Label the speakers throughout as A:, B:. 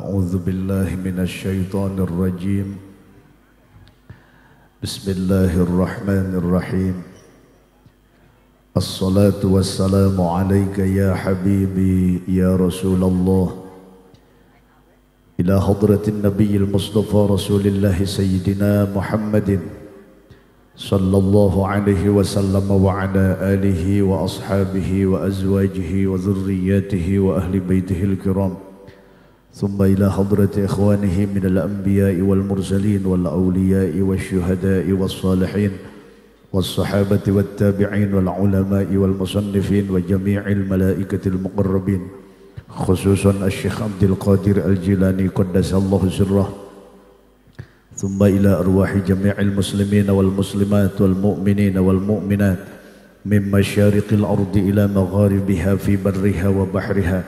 A: أعوذ بالله من الشيطان الرجيم. بسم الله الرحمن الرحيم. الصلاة والسلام عليك يا حبيبي يا رسول الله، إلى حضرة النبي المصطفى رسول الله سيدنا محمد صلى الله عليه وسلم وعلى آله وأصحابه وأزواجه وذرياته وأهل بيته الكرام، ثم إلى حضرة إخوانه من الأنبياء والمرسلين والأولياء والشهداء والصالحين والصحابة والتابعين والعلماء والمصنفين وجميع الملائكة المقربين، خصوصا الشيخ عبد القادر الجيلاني قدس الله سره، ثم إلى أرواح جميع المسلمين والمسلمات والمؤمنين والمؤمنات من مشارق الأرض إلى مغاربها في برها وبحرها،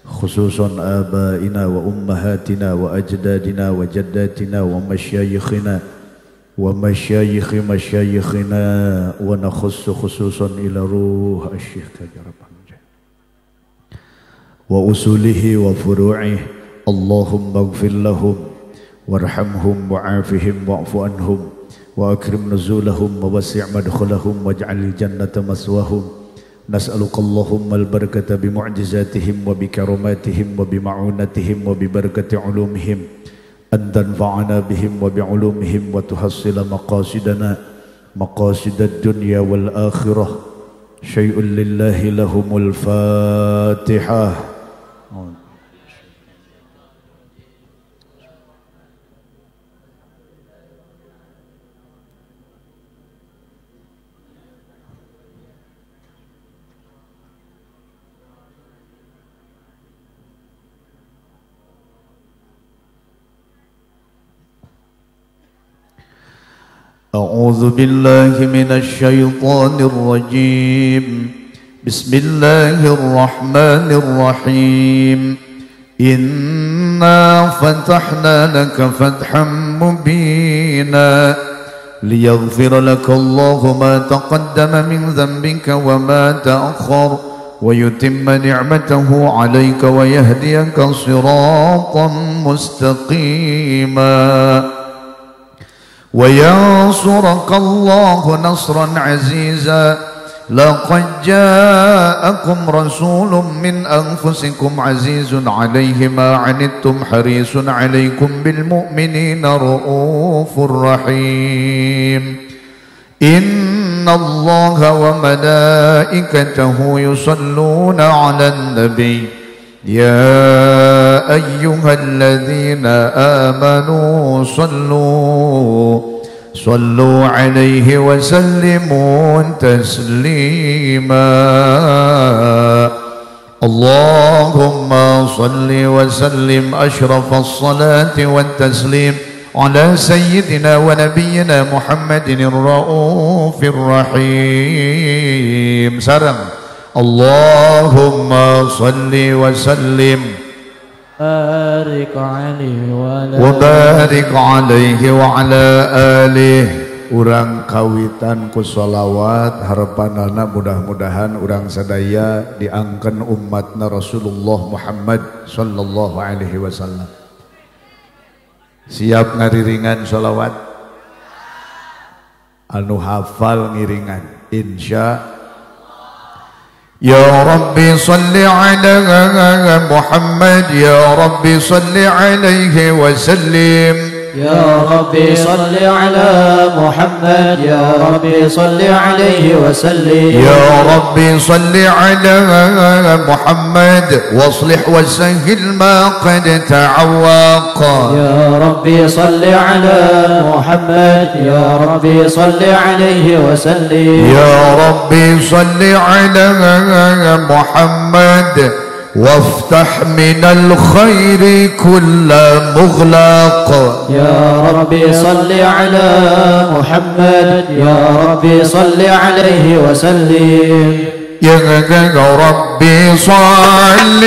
A: خصوصا آبائنا وأمهاتنا وأجدادنا وجداتنا ومشايخنا ومشايخ مشايخنا، ونخص خصوصا إلى روح الشيخ كجرب وأصوله وفروعه، اللهم اغفر لهم وارحمهم وعافهم واعف عنهم وأكرم نزولهم ووسع مدخلهم واجعل الجنة مثواهم. نسألك اللهم البركة بمعجزاتهم وبكراماتهم وبمعونتهم وببركة علومهم، أن تنفعنا بهم وبعلومهم وتحصل مقاصدنا مقاصد الدنيا والآخرة. شيء لله لهم الفاتحة. أعوذ بالله من الشيطان الرجيم. بسم الله الرحمن الرحيم. إنا فتحنا لك فتحا مبينا ليغفر لك الله ما تقدم من ذنبك وما تأخر ويتم نعمته عليك ويهديك صراطا مستقيما وينصرك الله نصرا عزيزا. لقد جاءكم رسول من أنفسكم عزيز عليه ما عنتم حريص عليكم بالمؤمنين رؤوف رحيم. إن الله وملائكته يصلون على النبي يا أيها الذين آمنوا صلوا عليه وسلموا تسليما. اللهم صل وسلم أشرف الصلاة والتسليم على سيدنا ونبينا محمد الرؤوف الرحيم. سلام. اللهم صل وسلم وبارك عليه وعلى آله. Urang kawitan ku sholawat harapanana mudah-mudahan urang sadaya diangken umatna Rasulullah Muhammad sallallahu alaihi wasallam. Siap ngariringan sholawat? Anu hafal ngiringan insya. Ya Rabbi salli ala Muhammad, Ya Rabbi salli alaihi wa sallim.
B: يا ربي صل على محمد، يا ربي صل عليه وسلم.
A: يا ربي صل على محمد واصلح وسهل ما قد تعوق.
B: يا ربي صل على محمد، يا ربي صل عليه وسلم.
A: يا ربي صل على محمد وافتح من الخير كل مغلق.
B: يا ربي صل على محمد، يا ربي صل عليه وسلم.
A: يا ربي صل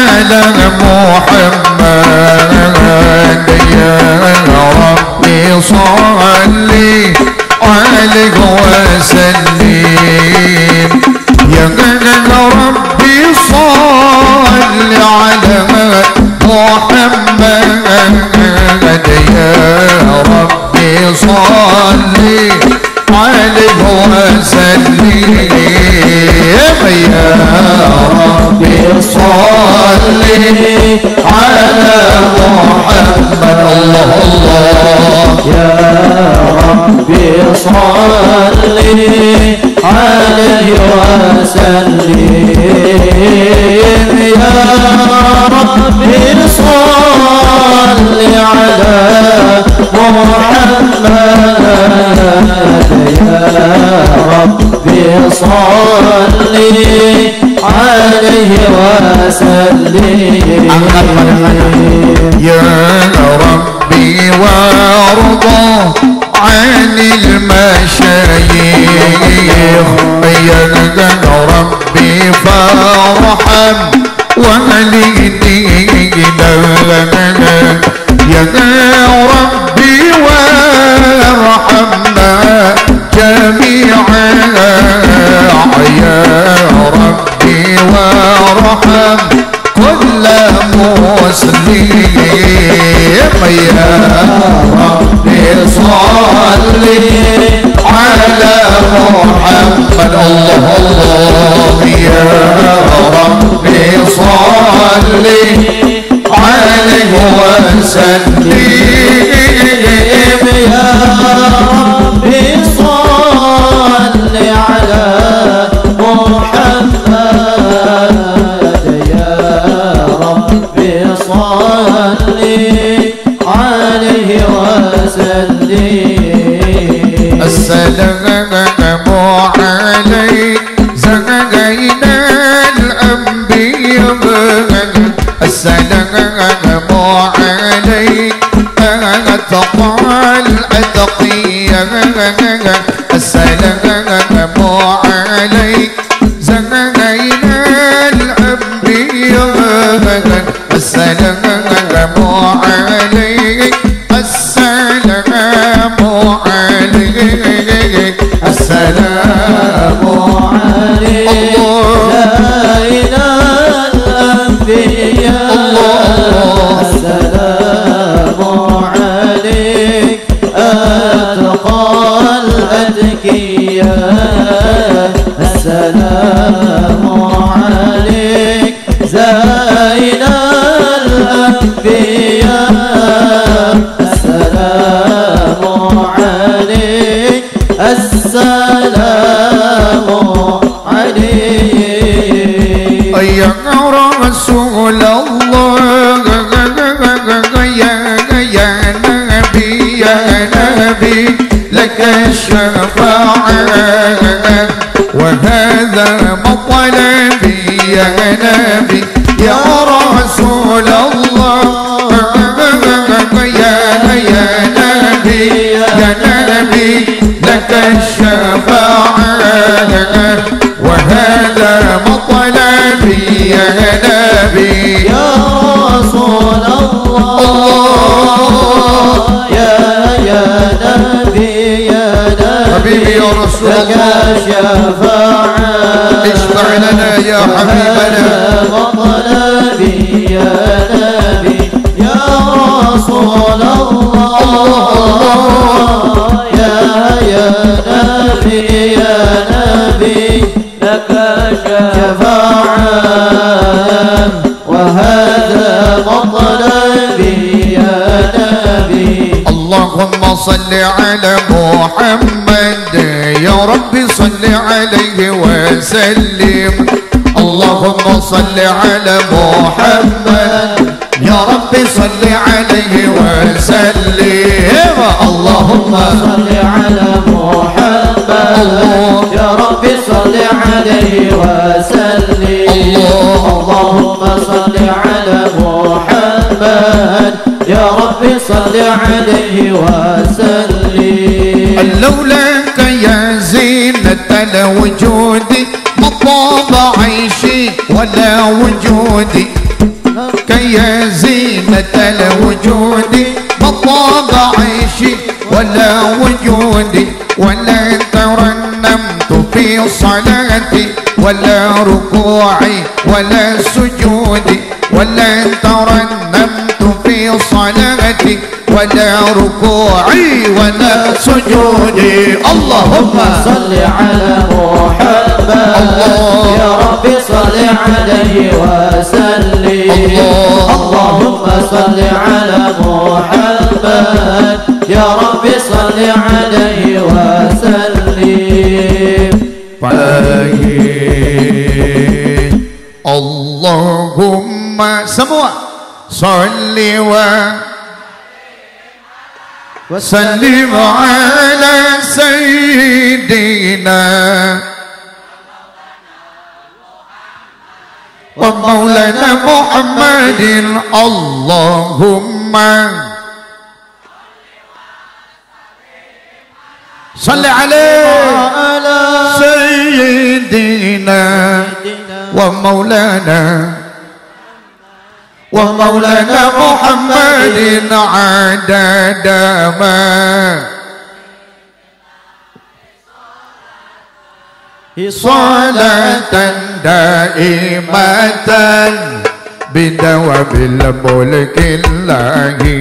A: على محمد، يا ربي صل عليه وسلم. يا ربي صل على محمد
C: صل عليه وسلم يا ربي صل على محمد الله الله
B: يا ربي صل عليه وسلم يا ربي صل على محمد يا ربي صل عليه وسلم
C: يا ربي وارضى عن المشايخ يا ربي فارحم والدينا يا ربي وارحمنا جميعا يا ربي وارحم كل مسلم يا ربي صل على محمد الله الله يا ربي صل عليه وسلم
B: يا ربي صل على محمد يا ربي صل عليه وسلم
C: السلام عليك زكينا الأنبياء السلام عليك أتقى الأتقياء السلام عليك زكينا الأنبياء السلام عليك السلام عليك السلام
B: عليك سيدنا الأنبياء السلام عليك أتقى الأتقياء السلام عليك زين الأنبياء السلام عليك السلام عليك
C: يا رسول الله يا نبي لك الشفاعة وهذا مطلبي يا نبي يا رسول الله يا نبي لك الشفاعة وهذا مطلبي يا نبي
B: يا رسول الله يا نبي
C: حبيبي يا رسول الله
B: لك شفاعة
C: اشفع لنا يا حبيبنا
B: مطلبي يا نبي يا رسول الله يا نبي لك شفاعة وهذا مطلبي يا نبي
C: اللهم صل على محمد يا ربي صل عليه وسلم اللهم صل على محمد يا ربي صل عليه وسلم اللهم
B: صل على محمد يا ربي صل عليه وسلم اللهم صل على محمد يا ربي صل عليه وسلم
C: لولاك يا زينة الوجود ما طاب عيشي ولا وجودي يا زينة الوجود ما طاب عيشي ولا وجودي ولا ترنمت في صلاتي ولا ركوعي ولا سجودي ولا ترنمت في صلاتي ولا ركوعي ولا سجودي. اللهم
B: صل على محمد يا رب صل عليه وسلم. اللهم صل على محمد يا رب صل عليه وسلم.
C: baik. Allahumma semua salli wa sallim ala sayyidina wa maulana Muhammadin. Allahumma salli ala sayyidina wa maulana Muhammadin adada ma salatan daimatan bidawabil mulkillahi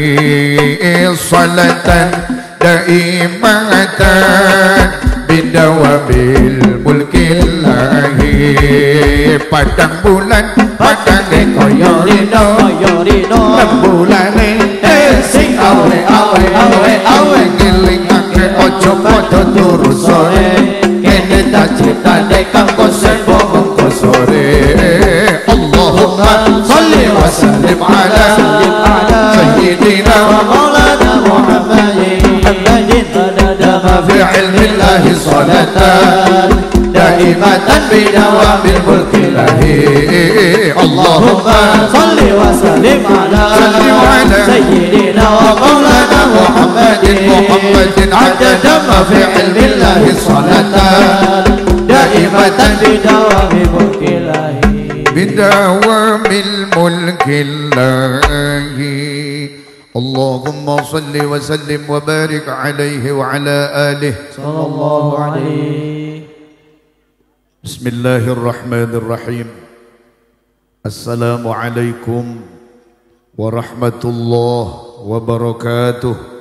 C: salatan daimatan bidawabil mulkillahi. Padang bulan padange kaya rino rembulane sing awe ngelingake aja padha turu sore kene cita-citane kanggo sepo mengko sore. Allahumma sholli wa sallim ala sayyidina wa maulana Muhammadin adada ma fi ilmillahi salatan daimatan bidawabil mulkillahi. Allahumma
B: salli wa sallim ala sayyidina wa maulana
C: Muhammadin adada ma fi ilmillahi salatan daimatan
B: bidawabil mulkillahi.
C: bidawabil mulkillahi. Allahumma salli wa sallim wa barik alaihi wa ala alihi
B: sallallahu alaihi.
A: Bismillahirrahmanirrahim. Assalamualaikum warahmatullahi wabarakatuh.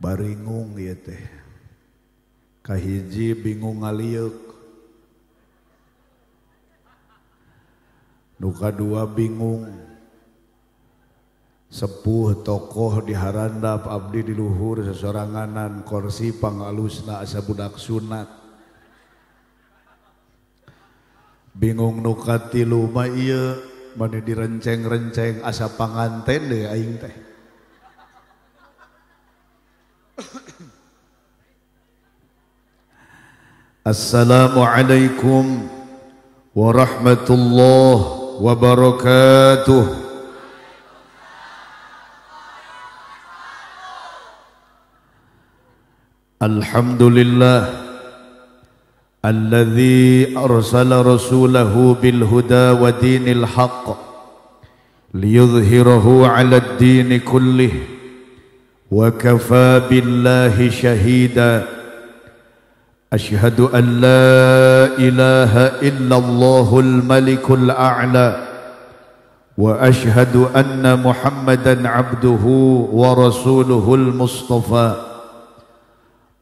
A: Baringung ya teh, kahiji bingung ngaliuk, nu kadua bingung sepuh tokoh di harandap abdi di luhur sesoranganan korsi pangalusna asa budak sunat. Bingung nu katilu mah ieu mane direnceng-renceng asa panganten deui aing teh. Assalamualaikum warahmatullahi wabarakatuh. Alhamdulillah alladzi arsala rasulahu bil huda wa dinil haqq liyudhhirahu 'ala ad-din kullih wa kafa billahi shahida. Ashhadu an la ilaha illallahul malikul a'la wa ashhadu anna Muhammadan 'abduhu wa rasuluhul mustafa.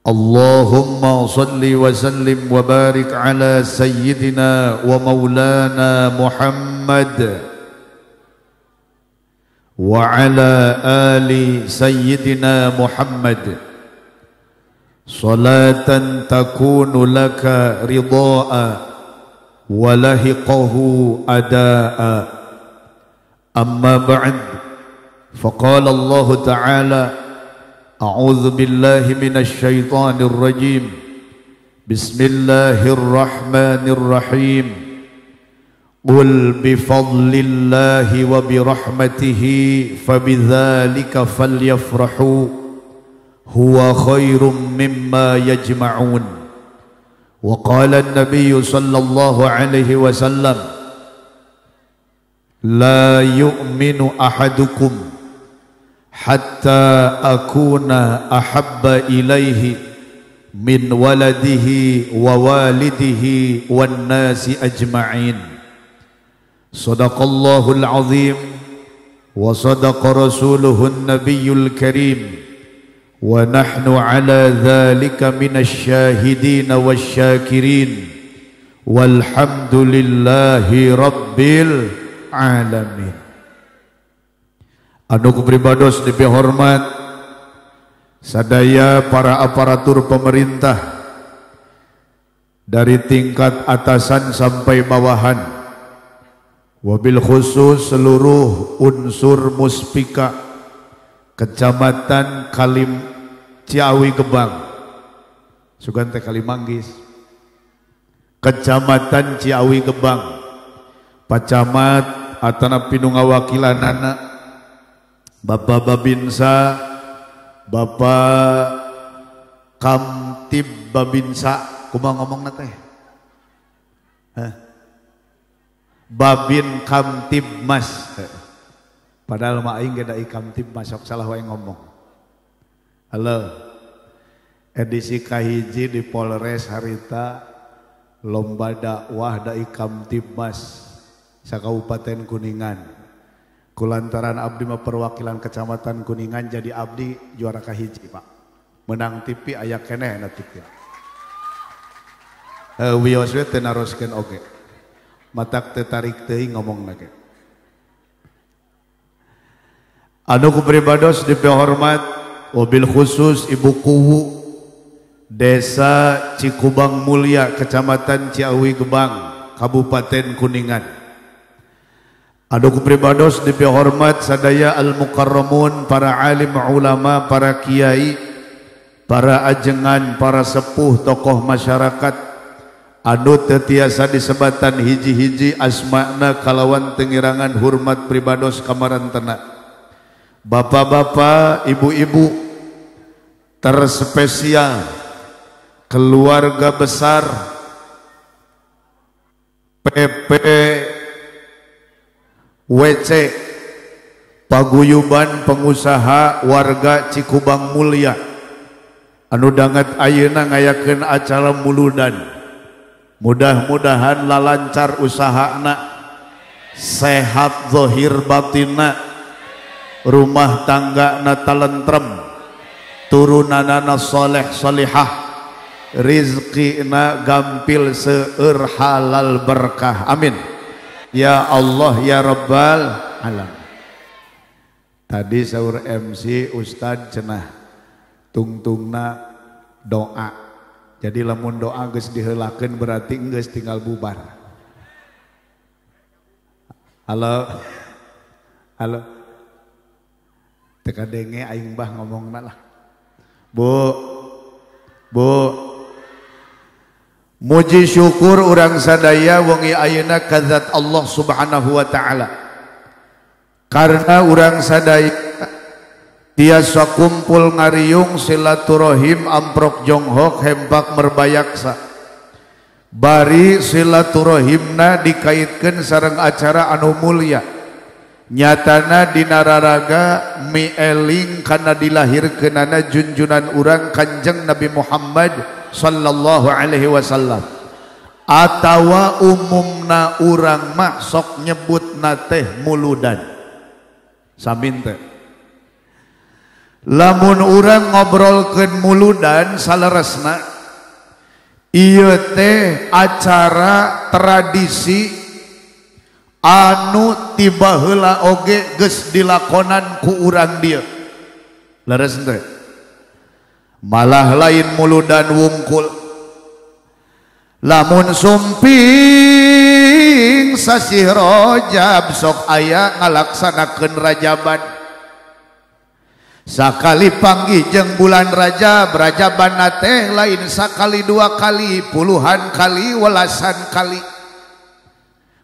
A: Allahumma salli wa sallim wa barik ala sayyidina wa maulana Muhammad wa ala ali sayyidina Muhammad salatan takunu laka ridha'a wa lahiqahu ada'a. Amma ba'd, faqala Allah ta'ala a'udzu billahi minasy syaithanir rajim. Bismillahirrahmanirrahim. Qul bifadlillahi wa birahmatihi fabidzalika falyafrahu huwa khairum mimma yajma'un. Wa qala an-nabiy sallallahu alaihi wasallam la yu'minu ahadukum hatta akuna ahabba ilaihi min waladihi wa walidihi wan nasi ajma'in. Sadaqallahul azim wa sadaqa rasuluhun nabiyyul karim wa nahnu ala dhalika minasy syahidin wasyakirin walhamdulillahi rabbil alamin. Anu kupribados dipihormat sadaya para aparatur pemerintah dari tingkat atasan sampai bawahan, wabil khusus seluruh unsur muspika Kecamatan Kalim Ciawi Gebang, Sugante Kalimanggis, Kecamatan Ciawi Gebang, Pacamat atana pinungawakilanana Bapak Babinsa, Bapak Kamtib Babinsa, kumaha ngomongna teh? Babin Kamtib Mas. Padahal mah aing ge da Kamtib Mas, sok salah wae ngomong. Halo. Edisi kahiji di Polres harita lomba dakwah da Kamtib Mas sakaupaten Kuningan. Kulantaran abdi mah perwakilan kecamatan Kuningan jadi abdi juara kahiji, Pak. Menang TV aya keneh na TV. Wios we teu naroskeun oge. Matak tertarik teuing ngomong lagi. Anu kupribados dipihormat wabil khusus Ibu Kuwu Desa Cikubang Mulia Kecamatan Ciawi Gebang Kabupaten Kuningan. Anu kupribados dipihormat sadaya al-mukarramun, para alim ulama, para kiai, para ajengan, para sepuh, tokoh masyarakat anu tetiasa disebatan hiji-hiji asmana kalawan tengirangan hormat pribados kamarantena. Bapak-bapak, ibu-ibu, terspesial keluarga besar PPWC Paguyuban Pengusaha Warga Cikubang Mulia anu danget ayeuna ngayakeun acara muludan. Mudah-mudahan lalancar usahana, sehat zahir batinna, rumah tanggana talentrem, turunanana soleh solihah, rizqina gampil seueur halal berkah. Amin. Ya Allah ya Rabbal alam. Tadi sahur MC Ustadz cenah tungtungna doa. Jadi lamun doa geus diheulakeun berarti geus tinggal bubar. Halo. Halo. Teka denge aing bah ngomongna lah. Bu. Muji syukur urang sadaya wengi ayeuna ka zat Allah Subhanahu wa taala. Karena urang sadaya tiasa kumpul ngariung silaturahim amprok jonghok hempak merbayaksa. Bari silaturahimna dikaitkeun sareng acara anu mulia. Nyatana dinararaga mieling kana dilahirkeunana junjunan urang Kanjeng Nabi Muhammad sallallahu alaihi wasallam. Atawa umumna urang mah sok nyebutna teh muludan. Samin teh. Lamun urang ngobrolkeun muludan saleresna ieu teh acara tradisi anu tiba heula oge geus dilakonan ku urang dieu. Leres teh. Malah lain muludan wungkul. Lamun sumping sasi Rajab sok aya ngalaksanakeun rajaban. Sakali panggih jeung bulan Rajab, Rajaban teh lain sakali dua kali, puluhan kali, welasan kali.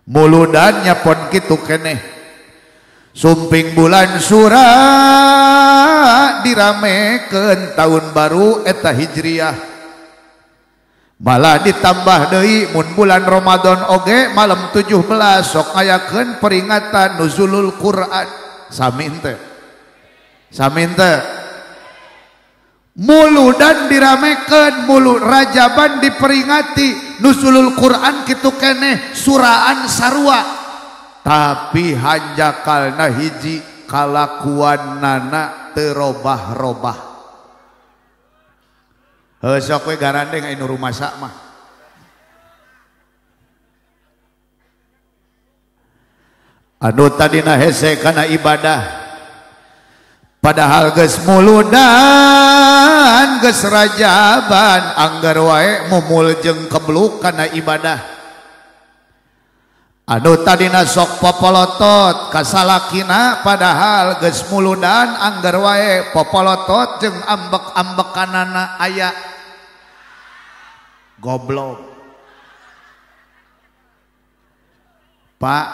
A: Muludan nyapon kitu keneh. Sumping bulan Sura diramekeun tahun baru eta Hijriah. Malah ditambah deui mun bulan Ramadan oge malam 17 sok ayakeun peringatan nuzulul Quran. Sami teh. Samin teh muludan diramekeun, Rajaban diperingati, nuzulul Quran kitu keneh, suraan sarua. tapi hanjakalna hiji kalakuannana terobah-robah. Sok we garandeng anu rumasak mah. Anu tadina hese kana ibadah padahal geus muludan geus rajaban anggar wae mumul jeung kebluk kana ibadah. Anu tadina sok popolotot kasalakina padahal geus muludan anggar wae popolotot jeung ambek-ambekanana aya goblok. Pak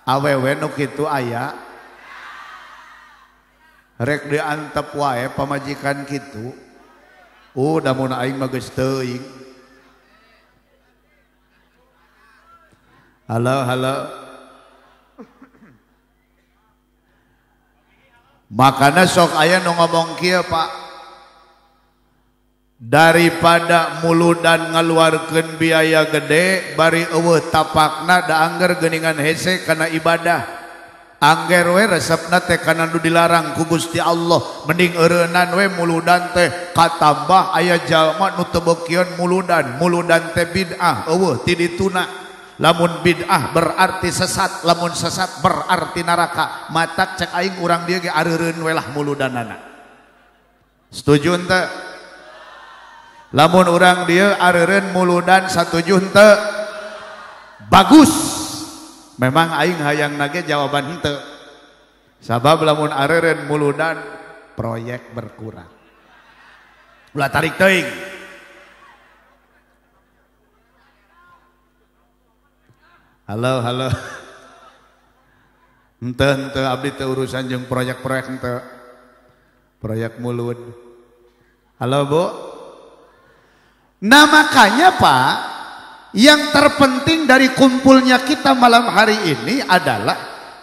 A: awewe nu kitu aya rek diantep wae pamajikan kitu. Da mun aing mah geus teuing. Halo. Makana sok aya nu ngomong kieu Pak. Daripada muludan ngaluarkeun biaya gede bari eueuh tapakna da angger geuningan hese kana ibadah. Angger we resepna teh kana nu dilarang ku Gusti Allah, mending eureunan we muludan teh katambah aya jalma nu teu beukieun muludan teh bid'ah eueuh ti dituna. Lamun bid'ah berarti sesat, lamun sesat berarti neraka. Matak cek aing urang dieu ge areureun we lah muludanana. Setuju henteu? Lamun urang dieu areureun muludan satuju henteu? Bagus. Memang aing hayang nage jawaban henteu. Sabab lamun areureun muludan proyek berkurang. Ulah tarik teuing. Halo. Henteu abdi teu urusan jeung proyek-proyek henteu. Proyek mulud. Halo Bu. Nah makanya Pak, yang terpenting dari kumpulnya kita malam hari ini adalah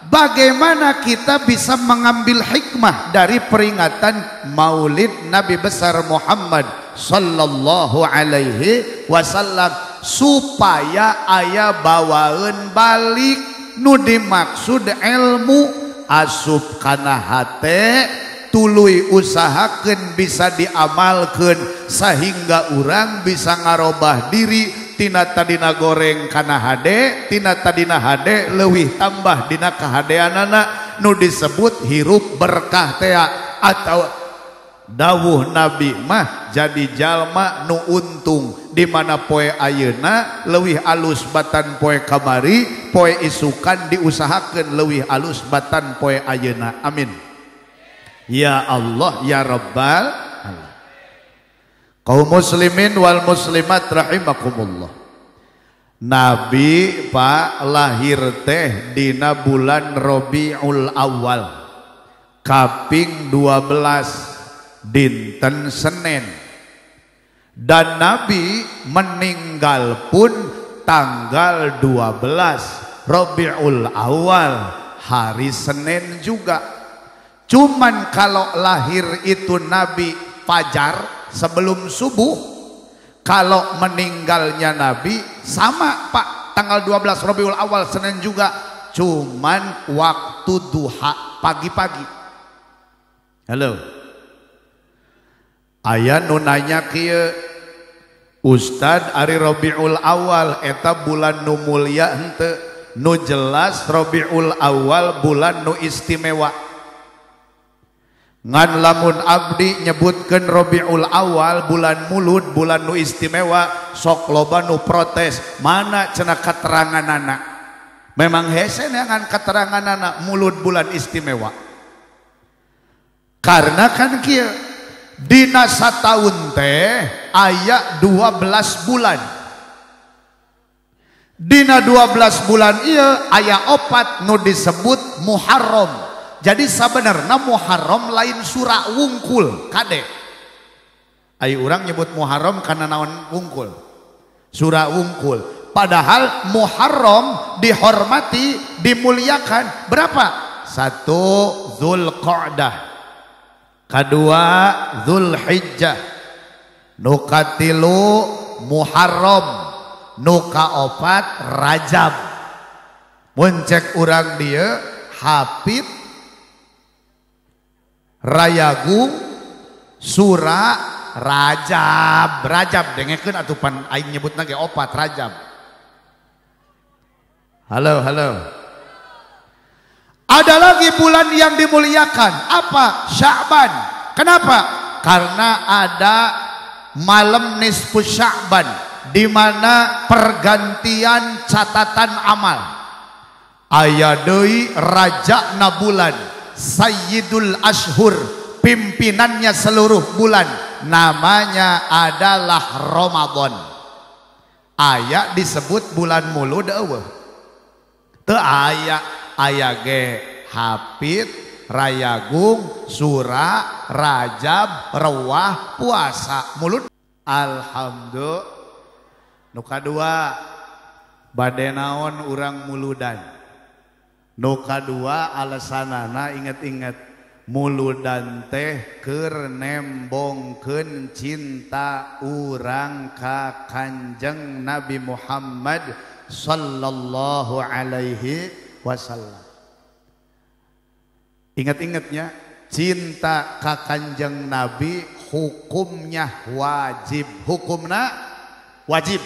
A: bagaimana kita bisa mengambil hikmah dari peringatan Maulid Nabi besar Muhammad sallallahu alaihi wasallam supaya aya bawaeun balik nu dimaksud ilmu asup kana hate tuluy usahakeun bisa diamalkeun sehingga urang bisa ngarobah diri tina tadina goreng kana hade, tina tadina hade leuwih tambah dina kahadeanana nu disebut hirup berkah teh atau dawuh Nabi mah jadi jalma nu untung di mana poe ayeuna leuwih alus batan poe kamari, poe isukan diusahakeun leuwih alus batan poe ayeuna. Amin. Ya Allah ya Rabbal alamin. Kaum muslimin wal muslimat rahimakumullah. Nabi Pak lahir teh dina bulan Rabiul Awal kaping 12 dinten Senin, dan Nabi meninggal pun tanggal 12 Rabiul Awal hari Senin juga. Cuman kalau lahir itu Nabi fajar sebelum subuh, kalau meninggalnya Nabi sama Pak tanggal 12 Rabiul Awal Senin juga, cuman waktu duha pagi-pagi. Halo. Aya nu nanya kieu, Ustad ari Rabiul Awal eta bulan nu mulia henteu? Nu jelas Rabiul Awal bulan nu istimewa. Ngan lamun abdi nyebutkeun Rabiul Awal bulan mulud, bulan nu istimewa, sok loba nu protes. Mana cenah kateranganana? Memang hese ngan kateranganana mulud bulan istimewa. Karena kan kieu dina sataun teh aya 12 bulan. Dina 12 bulan ieu aya 4 nu disebut Muharram. Jadi sebenarnya Muharram lain surah wungkul kade. Ayo orang nyebut Muharram karena naon wungkul, surah wungkul. Padahal Muharram dihormati, dimuliakan berapa? 1 Dzulqa'dah, 2 Dzulhijjah, nu katilu Muharram, nu kaopat Rajab.
C: Muncek urang dia Hafid Rayagung Sura Rajab dengekeun atupan aing nyebutna ge opat Rajab. Halo. Ada lagi bulan yang dimuliakan, apa? Sya'ban. Kenapa? Karena ada malam nisfu Sya'ban di mana pergantian catatan amal. Aya deui rajana bulan, sayyidul ashhur, pimpinannya seluruh bulan, namanya adalah Ramadan. Aya disebut bulan mulud eueuh. Teu aya ge Hafid, Rayagung, Sura, Rajab, Rewah, puasa, mulud. Alhamdulillah. Nu kadua bade naon urang muludan. Nu kadua alasanana inget-inget muludan teh keur nembongkeun cinta urang ka Kanjeng Nabi Muhammad sallallahu alaihi wasallam. Ingat-ingatnya, cinta ka Kanjeng Nabi hukumnya wajib. Hukumna wajib.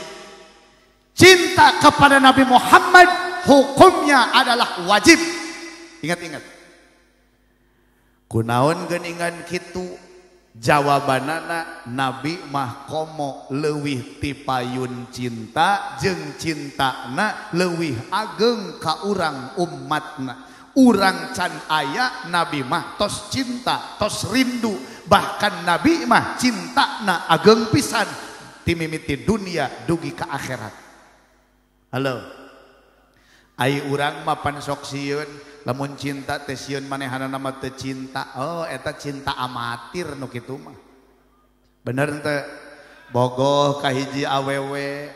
C: Cinta kepada Nabi Muhammad hukumnya adalah wajib. Ingat-ingat. Kunaon geuningan kitu? Jawabanana Nabi mah komo leuwih ti payun cinta jeung cintana leuwih ageng ka urang ummatna. Urang can aya Nabi mah tos cinta, tos rindu. Bahkan Nabi mah cintana ageng pisan ti mimiti dunia dugi ka akhirat. Halo. Ai urang mah pan sok sieun lamun cinta teh sieun manehana nama teu cinta. Oh eta cinta amatir nu kitu mah. Bener teu? Bogoh ka hiji awewe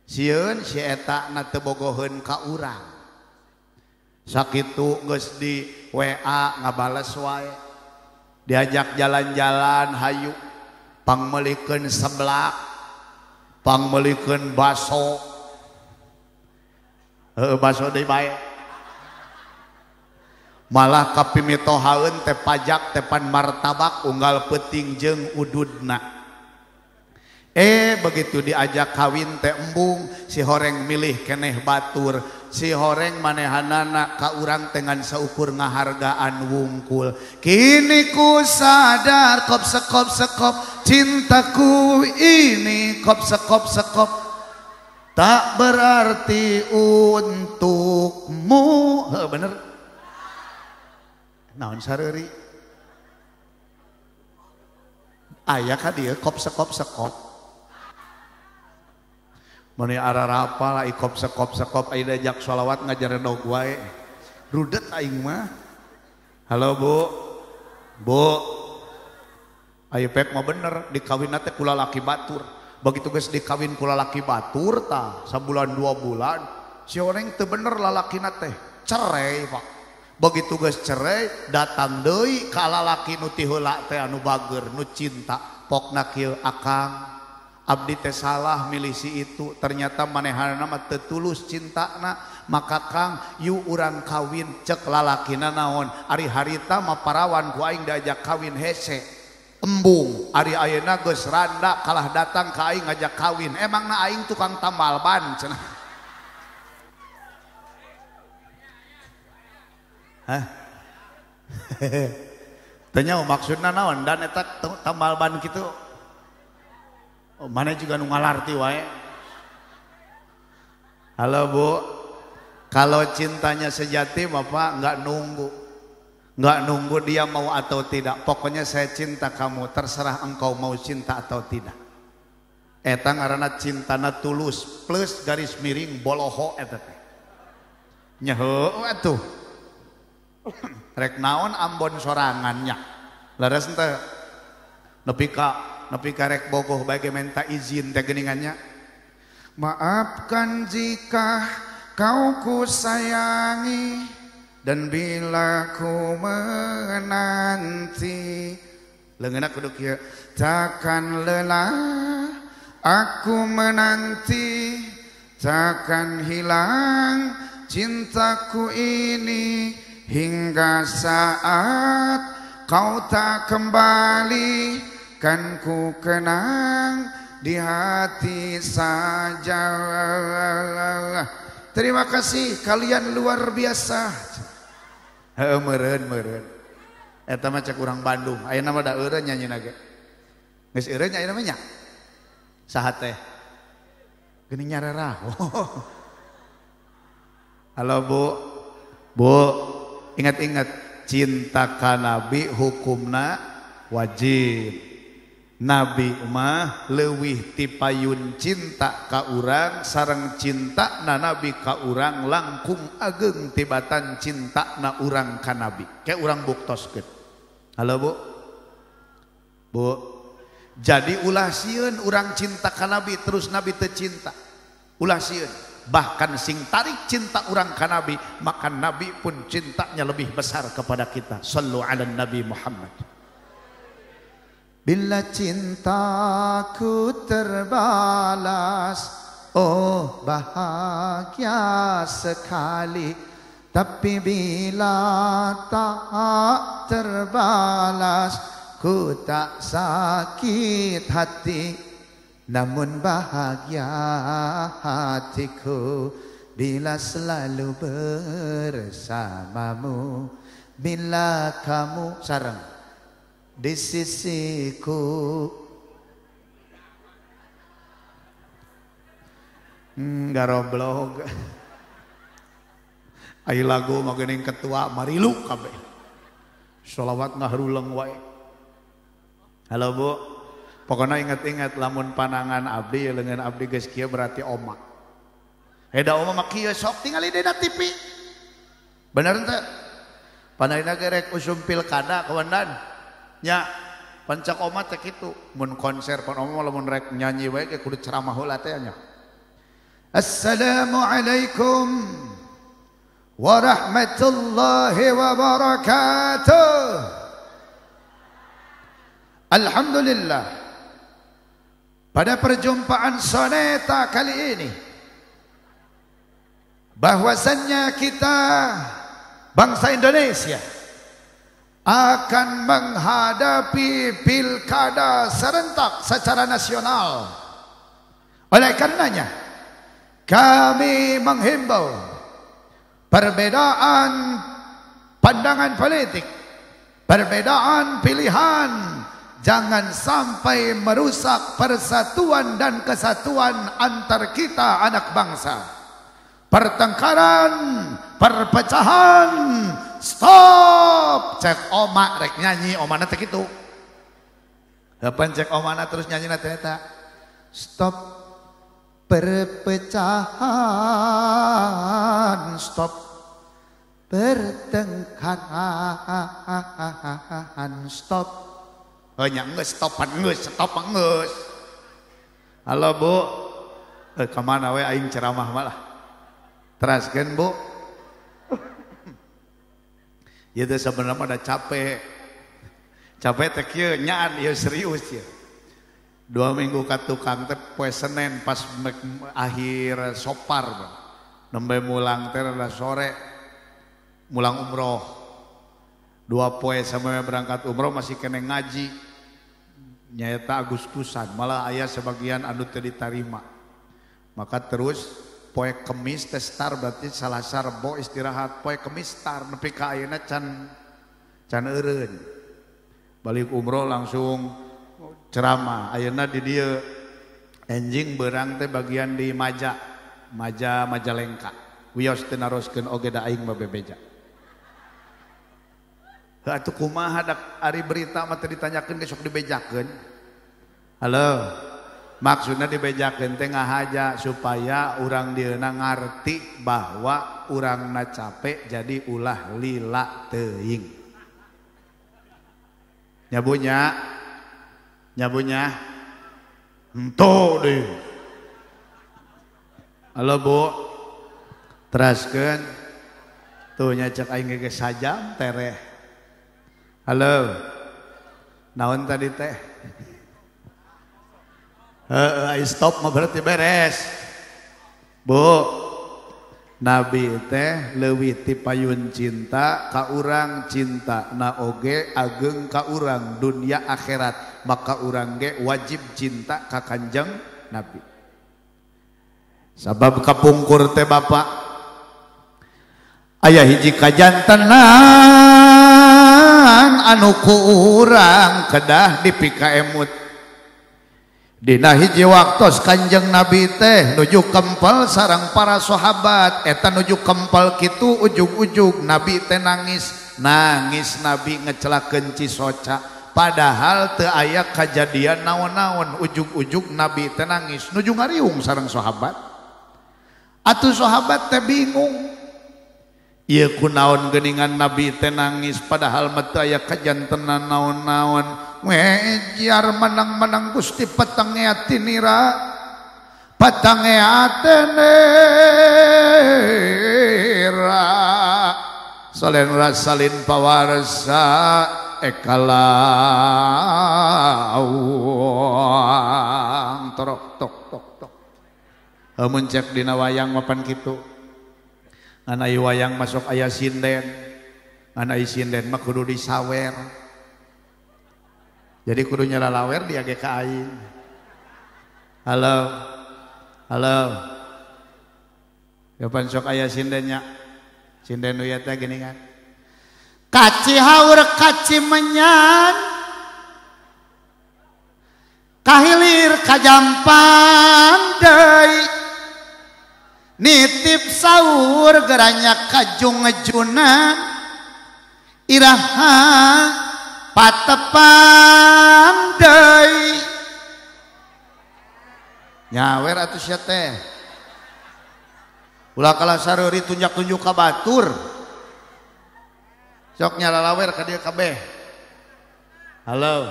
C: sieun si eta na teu bogoheun ka urang. Sakitu geus di WA ngabales wae. Diajak jalan-jalan hayu pangmelikeun seblak, pangmelikeun baso. Baso deui bae. Malah kapimitohaeun teh pajak tepan martabak unggal peuting jeung ududna. Begitu diajak kawin teh embung si horeng milih keneh batur. Si horeng manehanana ka urang dengan seukur ngahargaan wungkul. Kini ku sadar kop sekop cintaku ini kop sekop tak berarti untukmu. Bener. Naon sareuri? Aya ka dieu kop sekop. Mani ararapa lah ikop sekop aya diajak sholawat ngajaran dog wae. Rudet aing mah. Halo Bu. Aya pek mah bener dikawinna teh kula laki batur. Begitu geus dikawin kula laki batur tah sabulan 2 bulan si orang teu bener lalakina teh cerai Pak. Begitu geus cerai datang deui ka lalaki nu ti heula teh anu bager nu cinta pokna kieu akang abdi teh salah milih si itu ternyata manehana mah teu tulus cintana maka Kang yu urang kawin cek lalakina naon ari harita mah parawan ku aing diajak kawin hese embung ari ayeuna geus randa kalah datang ka aing ngajak kawin emangna aing tukang tambal ban cenah. Hah? Tanya maksudna naon dan eta tambal ban kitu. Oh, mana juga nu ngalarti wae. Halo Bu. Kalau cintanya sejati Bapak nggak nunggu dia mau atau tidak. Pokoknya saya cinta kamu, terserah engkau mau cinta atau tidak. Eta ngaranna cintana tulus plus garis miring boloho eta teh. Nyaho atuh. Rek naon Ambon sorangannya. Leres teh nepi ka rek bogoh bage minta izin teh geuningannya. Maafkan jika kau ku sayangi dan bila ku menanti. Leungeunna kudu kieu. Takkan lelah aku menanti, takkan hilang cintaku ini hingga saat kau tak kembali, kan ku kenang di hati saja. Terima kasih, kalian luar biasa. Meureun. Eta mah cek urang Bandung. Aya nama da eureun nyanyina ge. Geus eureun nya namanya. Saha teh? Geuning nyararah. Halo Bu, ingat-ingat cinta ka Nabi hukumna wajib. Nabi mah leuwih ti payun cinta ka urang sareng cinta na Nabi ka urang langkung ageng tibatan cinta na urang ka Nabi. Kayak urang buktoskeun. Halo Bu. Jadi ulah sieun urang cinta ka Nabi terus Nabi teu cinta. Ulah sieun. Bahkan sing tarik cinta urang ka Nabi, maka Nabi pun cintanya lebih besar kepada kita. Sallu ala Nabi Muhammad. Bila cintaku terbalas, oh bahagia sekali. Tapi bila tak terbalas, ku tak sakit hati. Namun bahagia hatiku bila selalu bersamamu. Bila kamu sareng di sisiku. Garoblog. Ai lagu mah geuning ketua marilu kabeh. Sholawat ngahruleng wae. Halo Bu. Pokoknya ingat-ingat lamun panangan abdi leungeun abdi geus kieu berarti oma. Heda oma mah kieu sok tingali dina TV. Bener teu? Pandaina ge rek usum pilkada kawandan. Nya pancak oma teh kitu mun konser pan oma lamun rek nyanyi wae ge kudu ceramah heula teh nya. Assalamualaikum warahmatullahi wabarakatuh. Alhamdulillah, pada perjumpaan soneta kali ini bahwasannya kita bangsa Indonesia akan menghadapi pilkada serentak secara nasional. Oleh karenanya kami menghimbau perbedaan pandangan politik, perbedaan pilihan jangan sampai merusak persatuan dan kesatuan antar kita anak bangsa. Pertengkaran, perpecahan, stop. Cek oma rek nyanyi omana teh kitu. Kapan cek omana terus nyanyi teh eta. Stop perpecahan, stop pertengkaran, stop. Oh nya geus stopan geus, stopan geus. Halo Bu. Ka mana we aing ceramah malah. Teraskeun Bu. Ieu teh sebenarnya ada capek. Capek teh kieu nyaan ieu serius ya. 2 minggu ka tukang teh poe Senin pas akhir sopar. Nembe mulang teh rada sore. Mulang umroh. 2 poe sampai berangkat umroh masih kena ngaji. Nyaeta Agustusan, malah aya sebagian anu teu ditarima. Maka terus poe Kemis teh star berarti Salasa Rebo istirahat, poe Kemis star nepi ka ayeuna can eureun. Balik umroh langsung ceramah. Ayeuna di dieu enjing beurang teh bagian di Majalengka. Wios teh naroskeun oge da aing mah bebeja. Atuh kumaha dak ari berita mah teh ditanyakeun ge sok dibejakeun. Halo. Maksudnya dibejakeun teh ngahaja supaya urang dieuna ngarti bahwa urangna capek jadi ulah lila teuing. Nyabunya ento deh. Halo Bu. Teraskeun tuh nya cek aing ge sajam tereh. Halo. Naon tadi teh? Stop mah berarti beres. Bu.
A: Nabi teh leuwih ti payun cinta ka urang cinta na oge ageng ka urang dunia akhirat maka urang ge wajib cinta ka Kanjeng Nabi. Sabab kapungkur teh Bapak aya hiji kajantenan anu ku urang kedah dipika emut. Dina hiji waktos Kanjeng Nabi teh nuju kempel sareng para sahabat eta nuju kempel kitu ujug-ujug Nabi teh nangis Nabi ngecelakeun Cisoca padahal teu aya kajadian naon-naon ujug-ujug Nabi teh nangis nuju ngariung sareng sahabat. Atuh sahabat teh bingung ieu kunaon geuningan Nabi teh nangis padahal mah teu aya kajantenan naon-naon. Wejar menang-menang Gusti patangea tinira patangea tenera salen rasalin pawarsa ekalawang torok tok tok tok amun cek dina wayang mapan kitu ngan aya wayang masuk aya sinden ngan aya sinden mah kudu disawer. Jadi kudu nyalalawer dia ge ka aing. Halo. Halo. Kapan sok aya sindennya? Sinden nu ieu teh geuningan. Kaci haur kaci menyan. Kahilir kajampan deui. Nitip saur geranya kajung-junan. Iraha patepan deui nyawer atuh sia teh ulah kalah sareuri tunjak-tunjuk ka batur sok nyalalawer ka dieu kabeh. Halo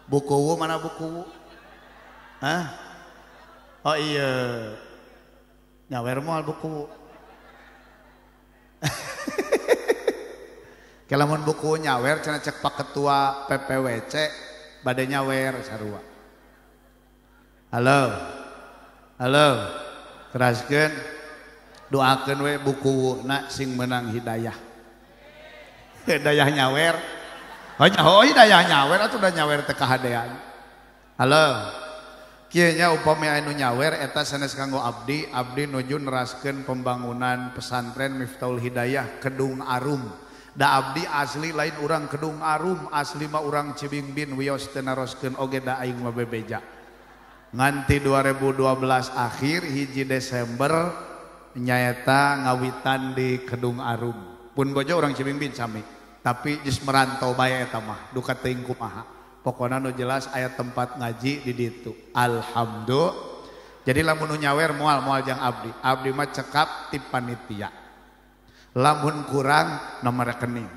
A: bukuwu mana bukuwu? Hah? Oh iya nyawer moal bukuwu. Kelamun buku nyawer cenah cek Pak Ketua PPWC bade nyawer sarua. Halo. Halo. Teraskeun doakeun we bukuna sing menang hidayah. Hidayah nyawer. Oh hidayah nyawer atuh da nyawer teh kahadean. Halo. Kieu nya upami anu nyawer eta sanes kanggo abdi nuju neraskeun pembangunan pesantren Miftahul Hidayah Kedung Arum. Da abdi asli lain urang Kedung Arum asli mah urang Cibingbin wios teu naroskeun oge da aing mah bebeja. Nganti 2012 akhir hiji Desember nyaeta ngawitan di Kedung Arum. Pun bojo urang Cibingbin sami, tapi geus merantau bae eta mah duka teuing kumaha. Pokona nu jelas aya tempat ngaji di ditu. Alhamdulillah. Jadi lamun nu nyawer moal jang abdi. Abdi mah cekap ti panitia. Lamun kurang nomor rekening.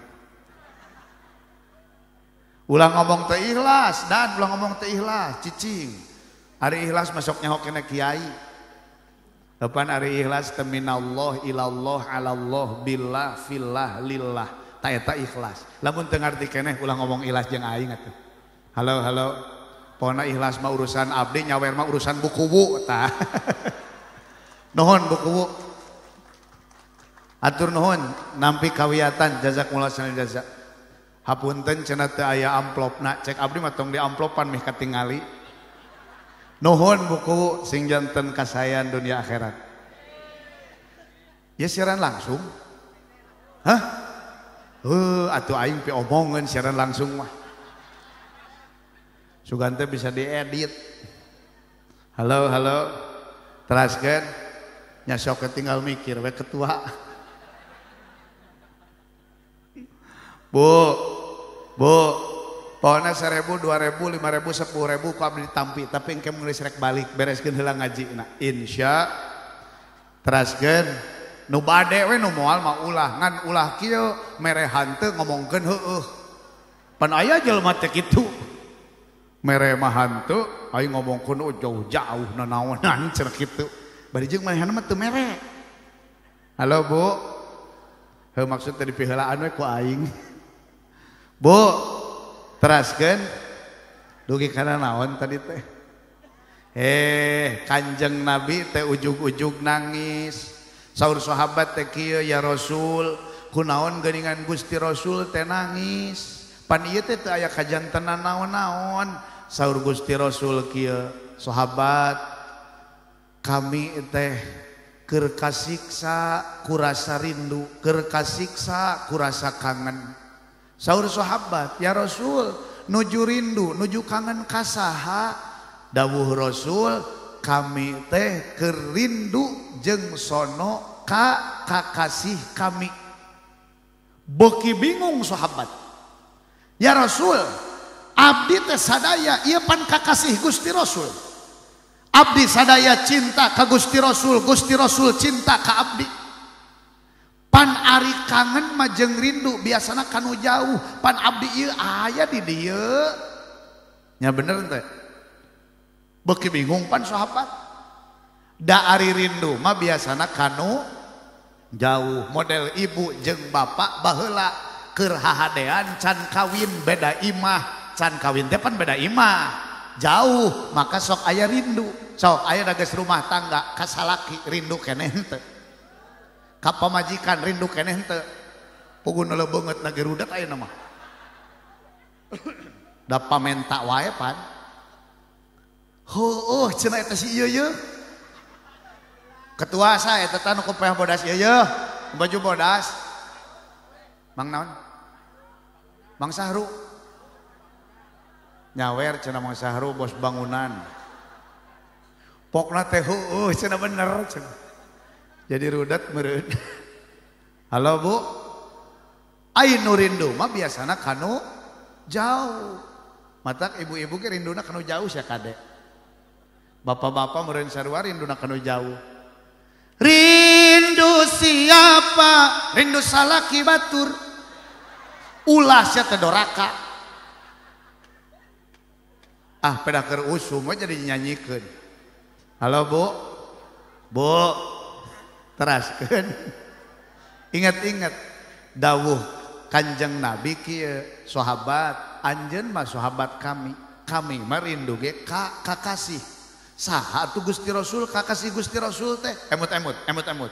A: Ulang ngomong teh ikhlas dan ulang ngomong teh ikhlas cicing. Ari ikhlas masuk nyaho kena kiai. Depan ari ikhlas teh minallah ilallah alallah billah fillah lillah. Ta eta ikhlas. Lamun teu ngarti keneh ulang ngomong ikhlas jeung aing atuh. Halo. Pona ikhlas mah urusan abdi nyawer mah urusan bukuwu tah. Nuhun bukuwu. Atur nuhun nampi kawiatan jazakumullah khairan jazak. Hapunten cenah teu aya amplopna cek abdi mah tong di amplopan mih katingali. Nuhun buku sing janten kasayan dunia akhirat. Ya siaran langsung. Hah? Atuh aing pi omongeun siaran langsung mah. Sugan teh bisa diedit. Halo. Teraskeun nya sok tinggal mikir we ketua. Bu, pokoknya 1.000, 2.000, 5.000, 10.000 ku abdi ditampi, tapi engke mun geus rek balik bereskeun heula ngajina. Insya teraskeun nu bade we nu moal mah ulah ngan ulah kieu mere hanteu ngomongkeun heueuh. Pan aya jelema teh kitu. Mere mah hanteu aing ngomongkeun jauh-jauh nanaonan cenah kitu. Bari jeung manehna mah teu mere. Halo Bu. Heuh maksud teh dipiheulaan we ku aing. Bu, teraskeun dugi kana naon tadi teh? Kanjeng Nabi teh ujug-ujug nangis.
C: Saur sahabat teh kieu ya Rasul, kunaon geuningan Gusti Rasul teh nangis. Pan ieu teh teu aya kajantenan naon-naon. Saur Gusti Rasul kieu, sahabat kami teh keur kasiksa kurasa rindu, keur kasiksa kurasa kangen. Saur sahabat, ya Rasul, nuju rindu, nuju kangen kasaha? Dawuh Rasul, kami teh keur rindu jeung sono ka kakasih kami. Beuki bingung sahabat. Ya Rasul, abdi teh sadaya ieu pan kakasih Gusti Rasul. Abdi sadaya cinta ka Gusti Rasul, Gusti Rasul cinta ka abdi. Pan ari kangen mah jeung rindu biasana kanu jauh, pan abdi ieu aya di dieu. Nya bener teh. Beuki bingung pan sahabat. Da ari rindu mah biasana kanu jauh, model ibu jeung bapak baheula keur hahadean can kawin beda imah, can kawin teh pan beda imah. Jauh maka sok aya rindu, sok aya dages rumah tangga ka salaki rindu keneh henteu, ka pamajikan rindu keneh henteu, pugun lebeungeut na ge rudet ayeuna mah da pamenta wae pan. Heueuh cenah eta si ieu ketua saya eta nu kupeh bodas ieu baju bodas Mang naon, Mang Sahru nyawer cenah Mang Sahru bos bangunan. Pokna teh heueuh cenah bener cenah. Jadi rudet meureun. Halo Bu. Ai nu rindu mah biasana kanu jauh. Matak ibu-ibu ge rinduna kanu jauh sia kade. Bapak-bapak meureun sarua rinduna kanu jauh. Rindu siapa? Rindu salaki batur. Ulah sia teh doraka. Ah peda keur usum we jadi nyanyikeun. Halo Bu. Bu. Teraskeun. Ingat-ingat dawuh Kanjeng Nabi kieu, sahabat, anjeun mah sahabat kami. Kami mah rindu ge ka kakasih. Saha atuh Gusti Rasul kakasih Gusti Rasul teh? Emut.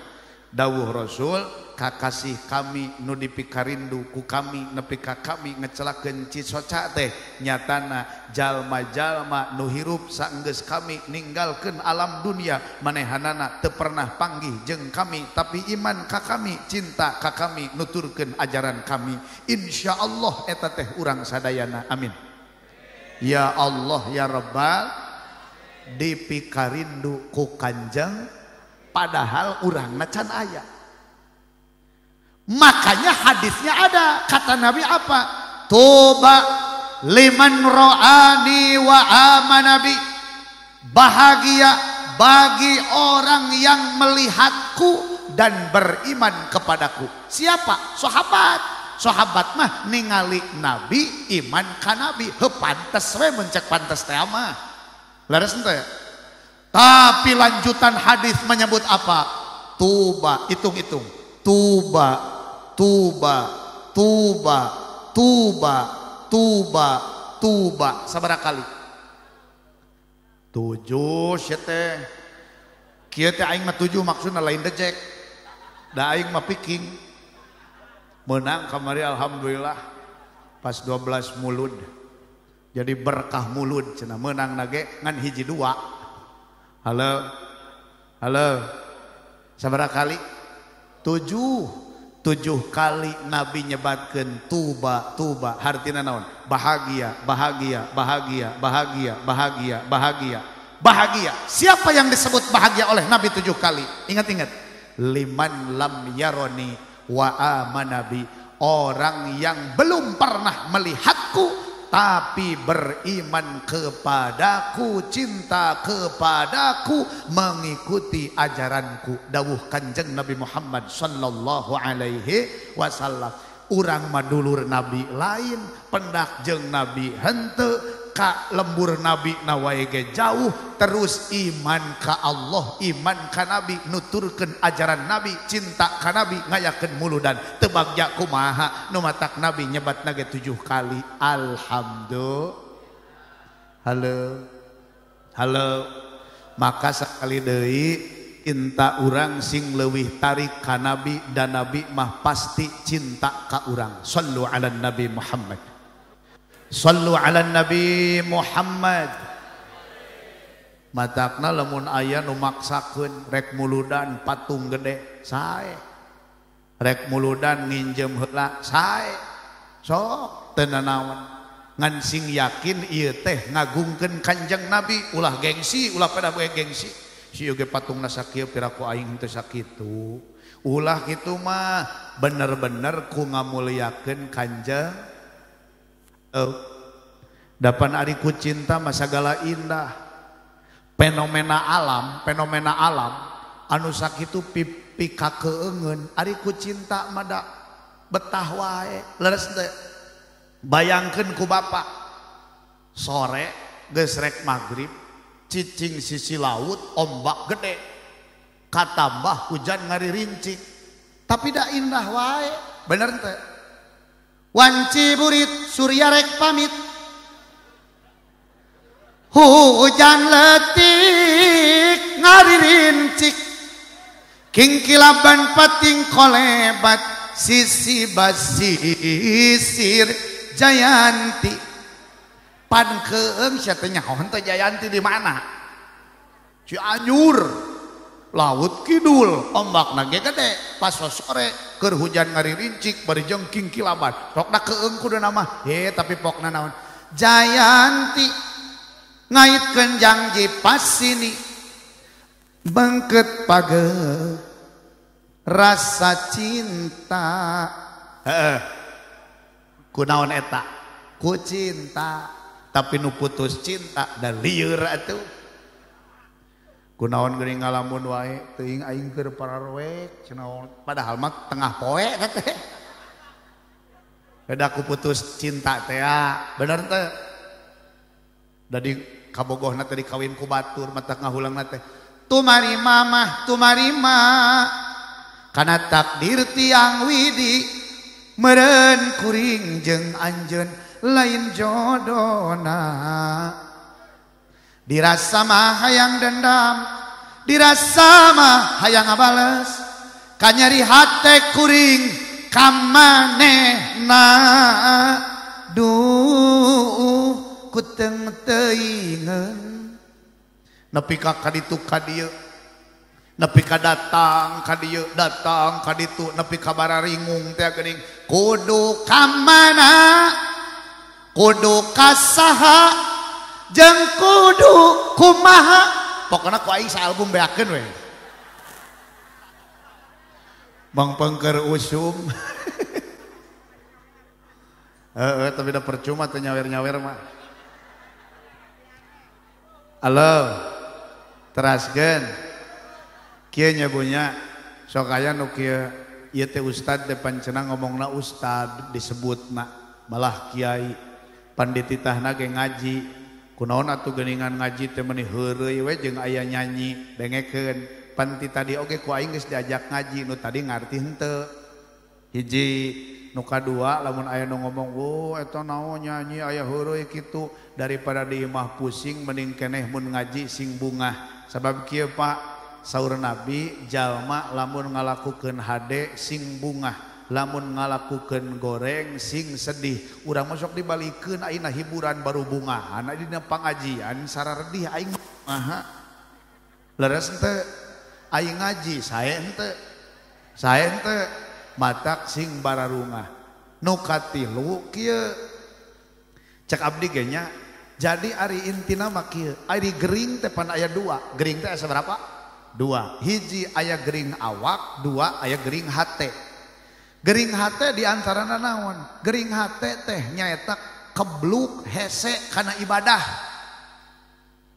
C: Dawuh Rasul, kakasih kami nu dipikarindu ku kami nepi ka kami ngecelakeun cicoca teh nyatana jalma-jalma nu hirup saenggeus kami ninggalkeun alam dunia manehanana teu pernah panggih jeung kami tapi iman ka kami cinta ka kami nuturkeun ajaran kami insyaallah eta teh urang sadayana amin ya Allah ya Rabbal dipikarindu ku Kanjeng padahal urangna can aya. Makanya hadisnya ada kata Nabi apa? Tuba liman ro'ani wa amanabi. Bahagia bagi orang yang melihatku dan beriman kepadaku. Siapa? Sahabat. Sahabat mah ningali Nabi iman ka Nabi. Heuh pantes we mun cek pantes teh mah. Laras henteu? Tapi lanjutan hadis menyebut apa? Tuba, hitung-hitung. Tuba, tuba, tuba, tuba, tuba, tuba. Sabaraha kali? 7 sia teh. Kieu teh aing mah 7 maksudna lain dejek. Da aing mah piking. Menang kamari alhamdulillah. Pas 12 mulud. Jadi berkah mulud cenah meunang nage ngan hiji 2. Halo, sabaraha kali? 7 kali Nabi nyebatkeun tuba, tuba. Hartina naon? Bahagia, bahagia, bahagia, bahagia, bahagia, bahagia, bahagia. Siapa yang disebut bahagia oleh Nabi 7 kali? Ingat-ingat. Liman lam yaroni wa amanabi. Orang yang belum pernah melihatku tapi beriman kepadaku, cinta kepadaku, mengikuti ajaranku. Dawuh Kanjeng Nabi Muhammad sallallahu alaihi wasallam. Urang madulur Nabi lain, pendak jeung Nabi henteu, ka lembur Nabi nawae ge jauh, terus iman ka Allah, iman ka Nabi, nuturkeun ajaran Nabi, cinta ka Nabi, ngayakeun muludan. Teu bagja kumaha nu matak Nabi nyebatna ge 7 kali. Alhamdulillah. Halo. Maka sekali deui cinta urang sing leuwih tarik ka nabi dan nabi mah pasti cinta ka urang. Shallu ala nabi Muhammad. Shallu ala nabi Muhammad. Matakna lamun aya nu maksakeun rek muludan patung gede sae. Rek muludan nginjem heula sae. Sok teu nanaon. Ngan sing yakin ieu teh ngagungkeun Kanjeng Nabi ulah gengsi, ulah pada bae gengsi. Si oge patungna sakieu piraku aing teu sakitu. Ulah kitu mah bener-bener ku ngamulyakeun Kanjeng. Dapan ari ku cinta mah sagala indah. Fenomena alam anu sakitu pikakeungeun ari ku cinta mah da betah wae. Leres teh. Bayangkeun ku bapa sore geus rek magrib cicing sisi laut ombak gede katambah hujan ngaririncik tapi dah indah wae bener teh. Wanci burit surya rek pamit hujan letik ngaririncik kingkilaban pating kolebat sisi basisir Jayanti pan keeng sia teh nyahoan teh Jayanti di mana? Cianjur. Laut kidul, ombakna ge gede. Pas sore keur hujan ngaririncik bari jeung kingkilaban. Rokna keeng kudu nama. Tapi pokna naon? Jayanti ngaitkeun janji pas sini. Bangket page rasa cinta. Kunaon eta? Ku cinta. Tapi nu putus cinta dan lieur atuh. Kunaon geuning ngalamun wae teuing aing keur pararwek cenah padahal mah tengah poe teh. Beda ku putus cinta teh bener teh. Dari kabogohna teh dikawin ku batur mata ngahulangna teh. Tumarima mah tumarima kana takdir tiang widi meureun kuring jeung anjeun lain jodona. Dirasa mah hayang dendam, dirasa mah hayang ngabales, kanyari hate kuring kamanehna. Duh kuteng teuingeun nepi ka kaditu ka dieu, nepi ka datang ka dieu, datang ka ditu, nepi ka bararingung teh geuning kudu ka mana, kudu ka saha, jeung kudu kumaha. Pokona ku aing saalbum beakeun we. Bang pengker usum. Tapi da percuma teh nyawer-nyawer mah. Halo. Teraskeun. Kieu nya bunya sok aya nu kieu ieu teh ustad teh pancenah ngomongna ustad disebutna malah kiai pandititahna ge ngaji. Kunaon atuh geuningan ngaji teh meuni heureuy we jeung aya nyanyi dengekeun. Pan ti tadi oge ku aing geus diajak ngaji nu tadi ngarti henteu. Hiji nu kadua lamun aya nu ngomong, "Oh eta naon nyanyi aya heureuy kitu daripada di imah pusing mending keneh mun ngaji sing bungah." Sabab kieu Pak saur Nabi jalma lamun ngalakukeun hade sing bungah. Lamun ngalakukeun goreng sing sedih. Urang masuk dibalikeun ayeuna hiburan baru bungahan dina pangajian sararedih aing maha. Leres henteu aing ngaji sae henteu. Sae henteu matak sing bararungah. Nu katilu kieu cek abdi ge nya. Jadi ari intina mah kieu, ari gering teh pan aya dua. Gering teh aya saberapa? Dua. Hiji aya gering awak, dua aya gering hate. Gering hate diantarana naon? Gering hate teh nyaeta kebluk hese kana ibadah.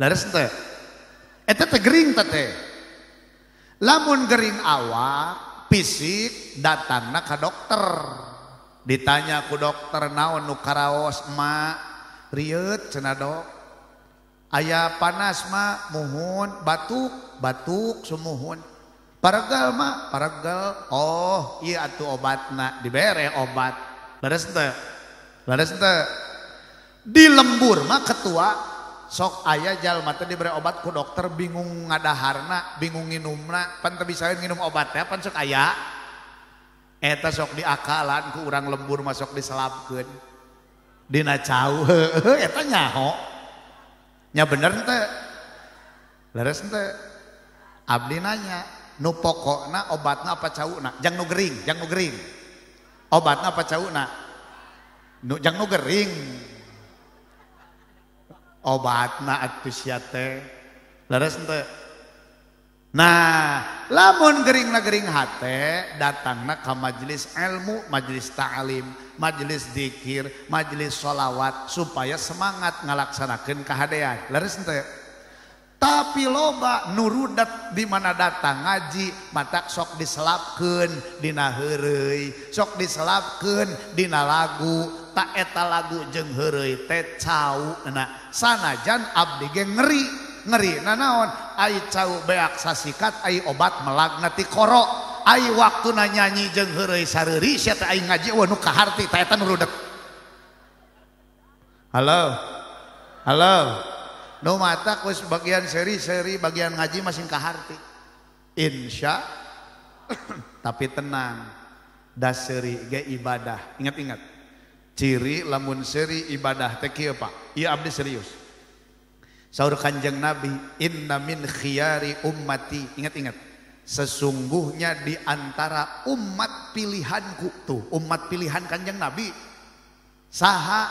C: Lares teh. Eta teh gering teh. Lamun gering awak, fisik datangna ka dokter. Ditanya ku dokter naon nu karaos emak? Rieut cenah dok. Aya panas mah muhun, batuk sumuhun. Paragal mah, paragal. Oh, iya atuh obatna dibere obat. Leres teu? Leres teu? Di lembur mah ketua sok aya jalma teh diberi obat ku dokter bingung ngadaharna, bingung nginumna, pan teu bisa nginum obat teh pan sok aya. Eta sok diakalan ku urang lembur masuk diselapkeun. Dina cau heueuh eta nyaho. Nya bener teu? Leres teu? Abdi nanya, nu pokokna obatna apa cauna? Jang nu gering, jang nu gering. Obatna apa cauna? Nu jang nu gering. Obatna atuh sia teh. Leres teu? Nah, lamun gering-na gering hate datangna ka majelis ilmu, majelis ta'lim, majelis zikir, majelis sholawat supaya semangat ngalaksanakeun kahadean. Leres teu? Tapi loba nurudat di mana datang ngaji mata sok diselapkeun dina heureuy, sok diselapkeun dina lagu, tak eta lagu jeung heureuy teh cauna. Sanajan abdi ge ngeri naon ai cau beak sasikat ai obat melag ti koro ai waktuna nyanyi jeung heureuy sareuri sia teh ai ngaji nu kaharti tah eta nurudat. Halo nu mata kus bagian seri bagian ngaji masing kaharti insya tapi tenang daseri ge ibadah. Ingat ciri lamun seri ibadah teh kieu Pak, ieu abdi serius. Saur Kanjeng Nabi, inna min khiyari ummati, ingat sesungguhnya di antara umat pilihanku, tuh umat pilihan Kanjeng Nabi saha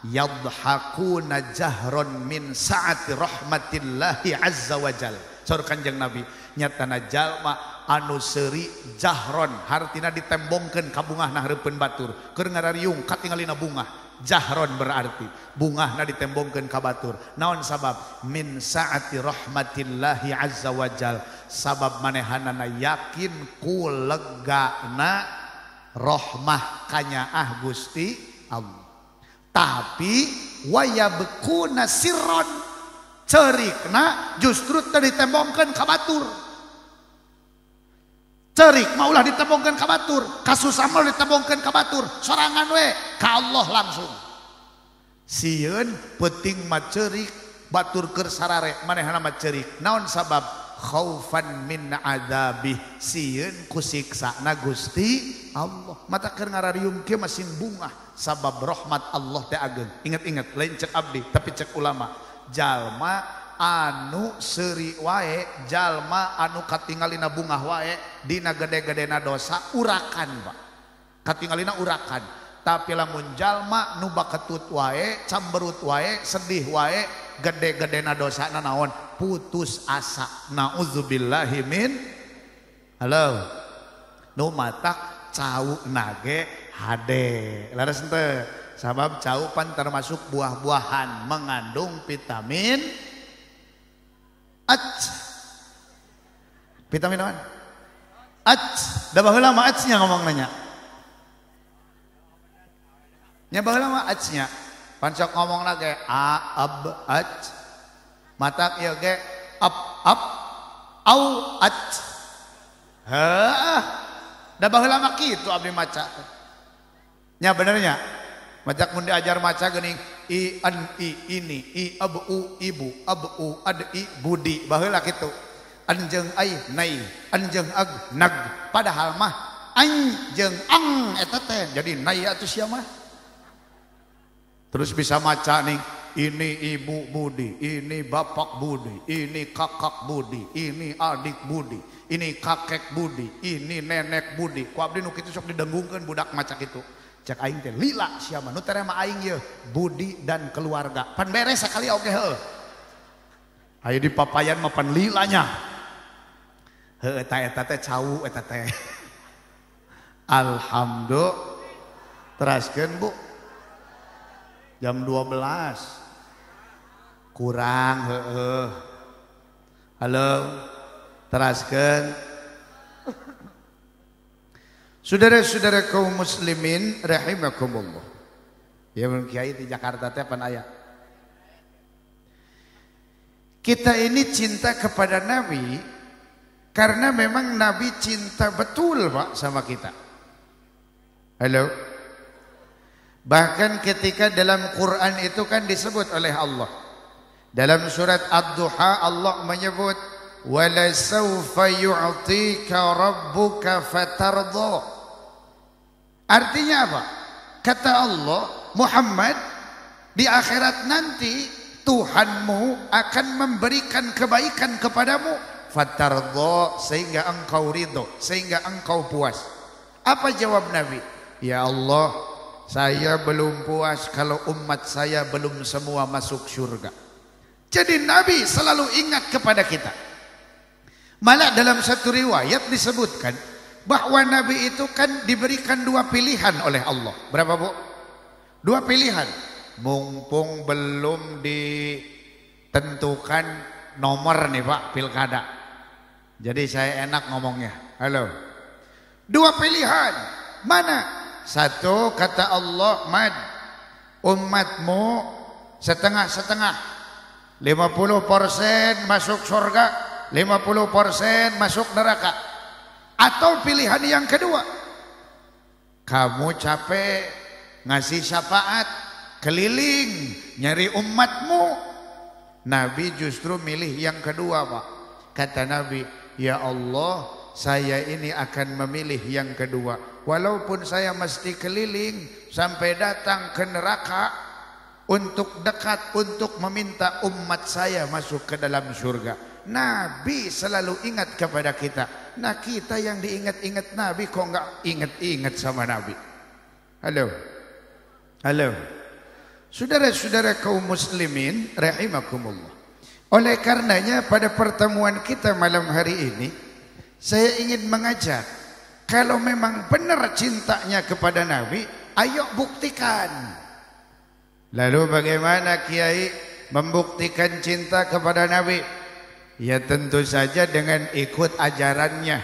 C: yadhakuna jahron min saati rahmatillahi azza wajal. Saur Kanjeng Nabi nyatana jalma anu seuri jahron hartina ditembongkeun ka bungahna hareupeun batur keur ngarariung katingalina bungah. Jahron berarti bungahna ditembongkeun ka batur. Naon sabab? Min saati rahmatillahi azza wajal, sabab manehanana yakin ku legana rahmah kanyaah Gusti Allah. Tapi wayabkuna sirron cerikna justru teu ditembongkeun ka batur. Cerik maulah ditembongkeun ka batur, kasusah maulah ditembongkeun ka batur, sorangan we ka Allah langsung. Sieun penting mah cerik batur keur sarare manehna mah cerik. Naon sabab? Khaufan min adzabih, sieun ku siksana Gusti Allah. Mata keur ngararium kieu masing bungah sabab rahmat Allah teh ageung. Ingat lain cek abdi tapi cek ulama, jalma anu seuri wae, jalma anu katingalina bungah wae dina gede-gedena dosa urakan Pak, katingalina urakan. Tapi lamun jalma nu baketut wae, camberut wae, sedih wae, gede-gedena dosana naon? Putus asa. Nauzubillahi min. Halo. Nu matak cau nage hade. Laras henteu? Sabab cau pan termasuk buah-buahan mengandung vitamin vitamin apa? Da baheula mah nya ngomong nanya. Nya baheula mah nya. Pancok ngomong lagi matak ieu ge au da baheula mah kitu abdi maca. Nya benernya. Macak mun diajar maca geuning i an i ini i abu ibu abu adi budi baheula kitu. Anjeung ai nai anjeung ag nag padahal mah anjeung ang eta teh jadi nai atuh sia mah. Terus bisa maca nih ini ibu budi, ini bapak budi, ini kakak budi, ini adik budi, ini kakek budi, ini nenek budi. Ku abdi nu kitu sok didenggungkeun budak maca kitu. Cek aing teh lila sia mah nu teh mah aing ye budi dan keluarga. Pan beres sakali oge heuh. Aya di papayan mah pan lilanya. Heuh eta teh cau eta teh. Alhamdulillah. Teraskeun Bu. Jam 12. Kurang heuh. Halo. Teraskeun. Saudara-saudara kaum muslimin rahimakumullah. Ya mun kiai di Jakarta teh pan aya. Kita ini cinta kepada Nabi karena memang Nabi cinta betul Pak sama kita. Halo. Bahkan ketika dalam Quran itu kan disebut oleh Allah, Dalam surat Ad-Duha Allah menyebut wala sawfa yu'tika rabbuka fatardha. Artinya apa? Kata Allah, Muhammad, di akhirat nanti Tuhanmu akan memberikan kebaikan kepadamu, fatardha, sehingga engkau ridho, sehingga engkau puas. Apa jawab Nabi? Ya Allah, saya belum puas kalau umat saya belum semua masuk surga. Jadi Nabi selalu ingat kepada kita. Malah dalam satu riwayat disebutkan bahwa Nabi itu kan diberikan 2 pilihan oleh Allah. Berapa, Bu? 2 pilihan. Mumpung belum ditentukan nomor nih Pak, pilkada. Jadi saya enak ngomongnya. Halo. 2 pilihan. Mana? Satu, kata Allah, Mad, umatmu setengah-setengah. 50% masuk surga, 50% masuk neraka. Atau pilihan yang kedua, kamu capek ngasih syafaat, keliling nyari umatmu. Nabi justru milih yang kedua, Pak. Kata Nabi, ya Allah, saya ini akan memilih yang kedua. Walaupun saya mesti keliling sampai datang ke neraka untuk dekat, untuk meminta umat saya masuk ke dalam surga. Nabi selalu ingat kepada kita. Nah, kita yang diingat-ingat Nabi kok nggak ingat-ingat sama Nabi? Halo. Halo. Saudara-saudara kaum muslimin rahimakumullah. Oleh karenanya pada pertemuan kita malam hari ini, saya ingin mengajak, kalau memang benar cintanya kepada Nabi, ayo buktikan. Lalu bagaimana Kiai membuktikan cinta kepada Nabi? Ya tentu saja dengan ikut ajarannya.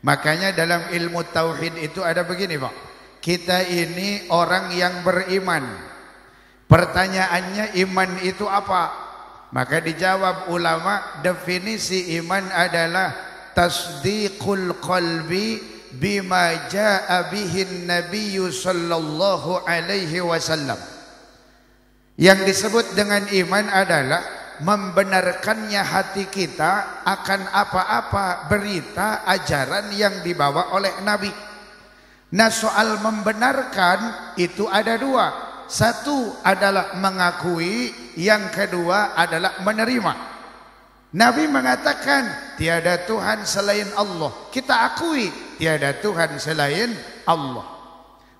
C: Makanya dalam ilmu tauhid itu ada begini, Pak. Kita ini orang yang beriman. Pertanyaannya, iman itu apa? Maka dijawab ulama, definisi iman adalah tasdiqul qalbi bima jaa bihin nabiyyu sallallahu alaihi wasallam. Yang disebut dengan iman adalah membenarkannya hati kita akan apa-apa berita ajaran yang dibawa oleh Nabi. Nah, soal membenarkan itu ada 2. Satu adalah mengakui, yang kedua adalah menerima. Nabi mengatakan tiada Tuhan selain Allah. Kita akui tiada Tuhan selain Allah.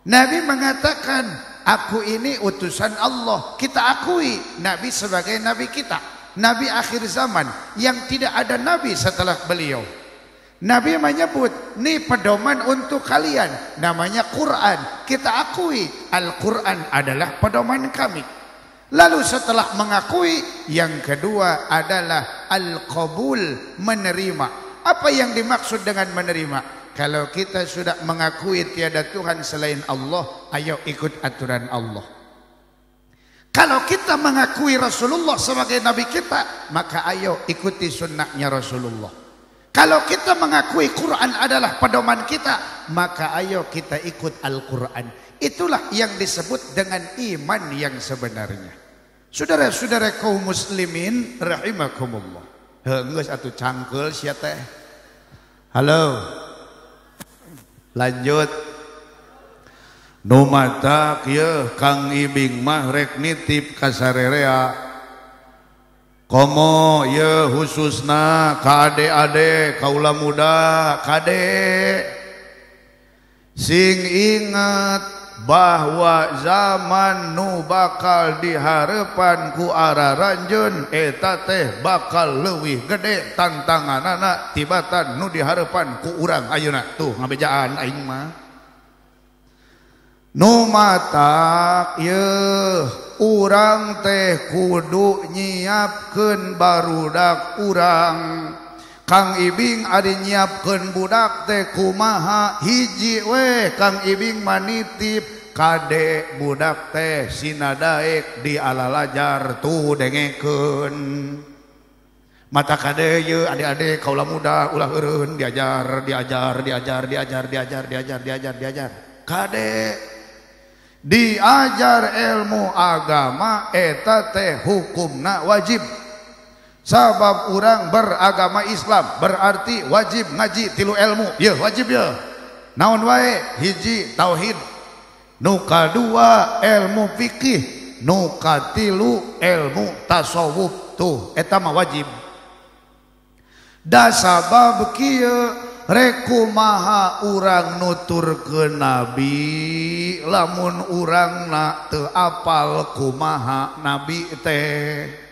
C: Nabi mengatakan aku ini utusan Allah. Kita akui Nabi sebagai Nabi kita, Nabi akhir zaman yang tidak ada Nabi setelah beliau. Nabi menyebut, ini pedoman untuk kalian, namanya Quran. Kita akui Al-Quran adalah pedoman kami. Lalu setelah mengakui, yang kedua adalah Al-Qabul, menerima. Apa yang dimaksud dengan menerima? Kalau kita sudah mengakui tiada Tuhan selain Allah, ayo ikut aturan Allah. Kalau kita mengakui Rasulullah sebagai Nabi kita, maka ayo ikuti sunnahnya Rasulullah. Kalau kita mengakui Quran adalah pedoman kita, maka ayo kita ikut Al-Quran. Itulah yang disebut dengan iman yang sebenarnya. Saudara-saudara kaum muslimin rahimakumullah. Geus atuh cangkeul sia teh. Halo. Lanjut. Nu mata kieu Kang Ibing mah rek nitip ka sarerea. Komo ya khususna ka ade-ade kaula muda kade sing ingat bahwa zaman nu bakal diharepan ku araranjeun eta teh bakal leuwih gede tantanganana tibatan nu diharepan ku urang ayeuna. Tuh ngabejaan aing mah nu matak ye urang teh kudu nyiapkeun barudak urang. Kang Ibing ari nyiapkeun budak teh kumaha? Hiji we Kang Ibing manitip kade budak teh sinadaek di alalajar tuh dengekeun. Mata kade ye adik-adik kaula muda ulah eureun diajar. Kade diajar ilmu agama eta teh hukumna wajib. Sabab urang beragama Islam berarti wajib ngaji tilu ilmu. Ya wajib ya. Naon wae? Hiji tauhid, nu kadua ilmu fikih, nu katilu ilmu tasawuf. Tuh eta mah wajib. Da sabab kieu rek kumaha urang nuturkeun nabi lamun urangna teu apal kumaha nabi teh.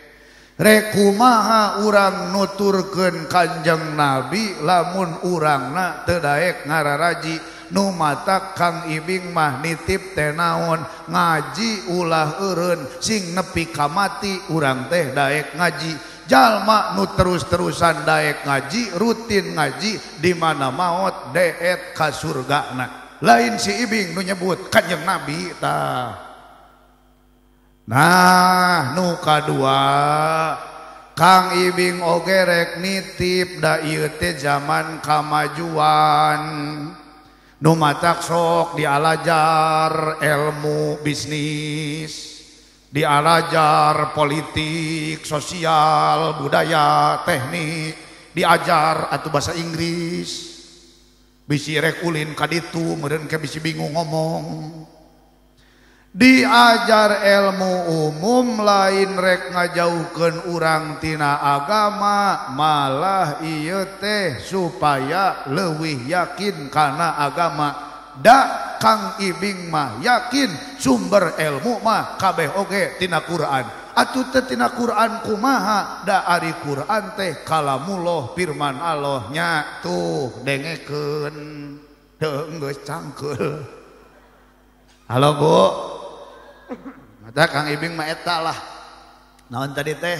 C: Rek kumaha urang nuturkeun Kanjeng Nabi lamun urangna teu daek ngararaji. Nu matak Kang Ibing mah nitip teh naon ngaji ulah eureun sing nepi ka mati urang teh daek ngaji. Jalma nu terus-terusan daek ngaji rutin ngaji di mana maot deet ka surgana. Lain si Ibing nu nyebut Kanjeng Nabi tah. Nah nu kadua Kang Ibing oge rek nitip da ieu teh zaman kamajuan nu matak sok dialajar ilmu bisnis, dialajar politik, sosial, budaya, teknik, diajar atuh bahasa Inggris. Bisi rek ulin ka ditu meureun ke bisi bingung ngomong. Diajar ilmu umum lain rek ngajauhkeun urang tina agama, malah ieu teh supaya leuwih yakin kana agama. Da Kang Ibing mah yakin sumber ilmu mah kabeh oge tina Quran. Atuh teh tina Quran kumaha? Da ari Quran teh kalamullah firman Allah nya tuh dengekeun teu geus cangkeul. Halo Bu. Mata Kang Ibing mah eta lah. Naon tadi teh?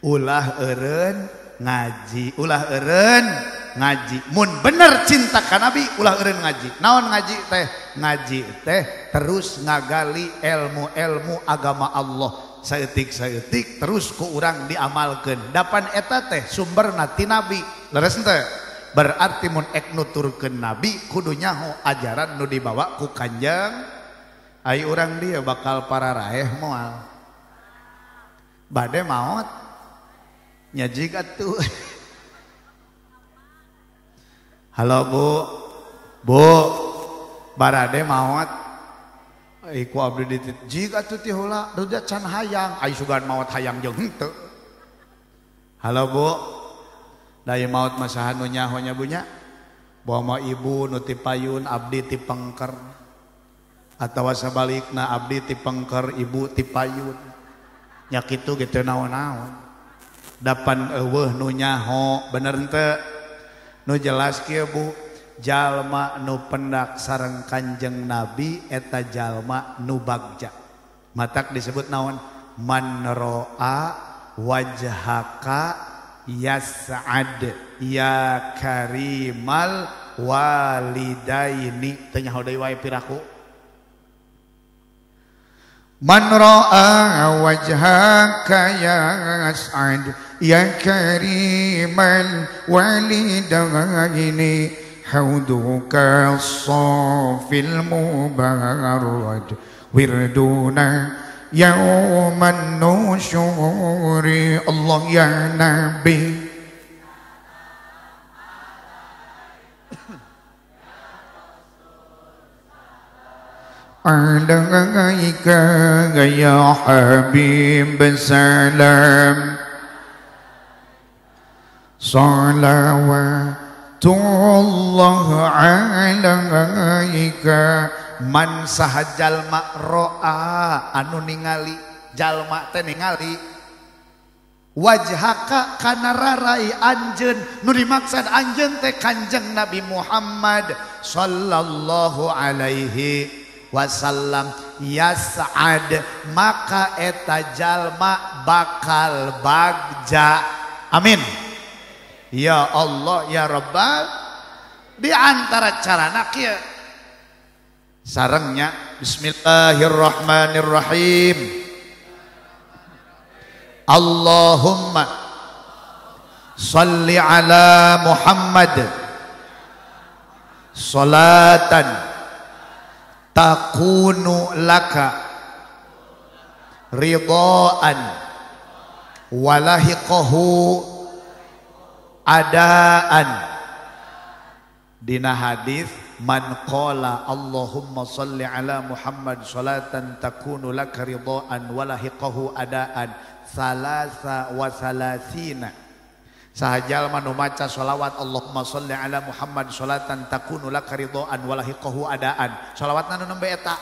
C: Ulah eureun ngaji, ulah eureun ngaji. Mun bener cinta ka Nabi, ulah eureun ngaji. Naon ngaji teh? Ngaji teh terus ngagali ilmu-ilmu agama Allah. Saeutik-saeutik terus ku urang diamalkeun. Dapan eta teh sumberna ti Nabi. Leres teh? Berarti mun ek nuturkeun Nabi kudu nyaho ajaran nu dibawa ku Kanjeng. Ai urang dia bakal para raeh moal bade maot nyajig atuh. Halo Bu barade maot ai ku abdi ditit jig atuh ti heula rudat can hayang ai sugan maot hayang jeung henteu. Halo Bu daya maot masahan nu nyaho nya bunya bawa ibu nu ti payun abdi ti pengker atawa sabalikna abdi ti pengker ibu ti payun nya kitu gitu naon-naon. Dapan eueuh nu nyaho bener henteu nu jelas kieu Bu jalma nu pendak sareng Kanjeng Nabi eta jalma nu bagja. Matak disebut naon? Man ro'a wajhaka yas'ad ya karimal walidaini. Teu nyaho deui wae piraku. Man ra'a wajhaka yas'ad ya karimal walidaini hauduka as-safil mubarrad wirduna yauman nusyuri. Allah ya Nabi alaika ya Habib salam salawatullah alaika. Man saha jalma ro'a anu ningali jalma teh ningali wajhaka kana rarai anjeun nu dimaksud anjeun teh Kanjeng Nabi Muhammad sallallahu alaihi wasallam yas'ad maka eta jalma bakal bagja. Amin ya Allah ya Rabbal. Di antara carana kieu sarengnya bismillahirrahmanirrahim. Allahumma salli ala Muhammad salatan takunu laka ridhaan walahiqahu adaan. Dina hadis man qala Allahumma salli ala Muhammad salatan takunu laka ridhaan walahiqahu adaan salasa wa salasina. Sahajal manu maca sholawat Allahumma sholli ala Muhammad sholatan takunu laka ridhaan walahiqahu adaan. Sholawatna nu nembe eta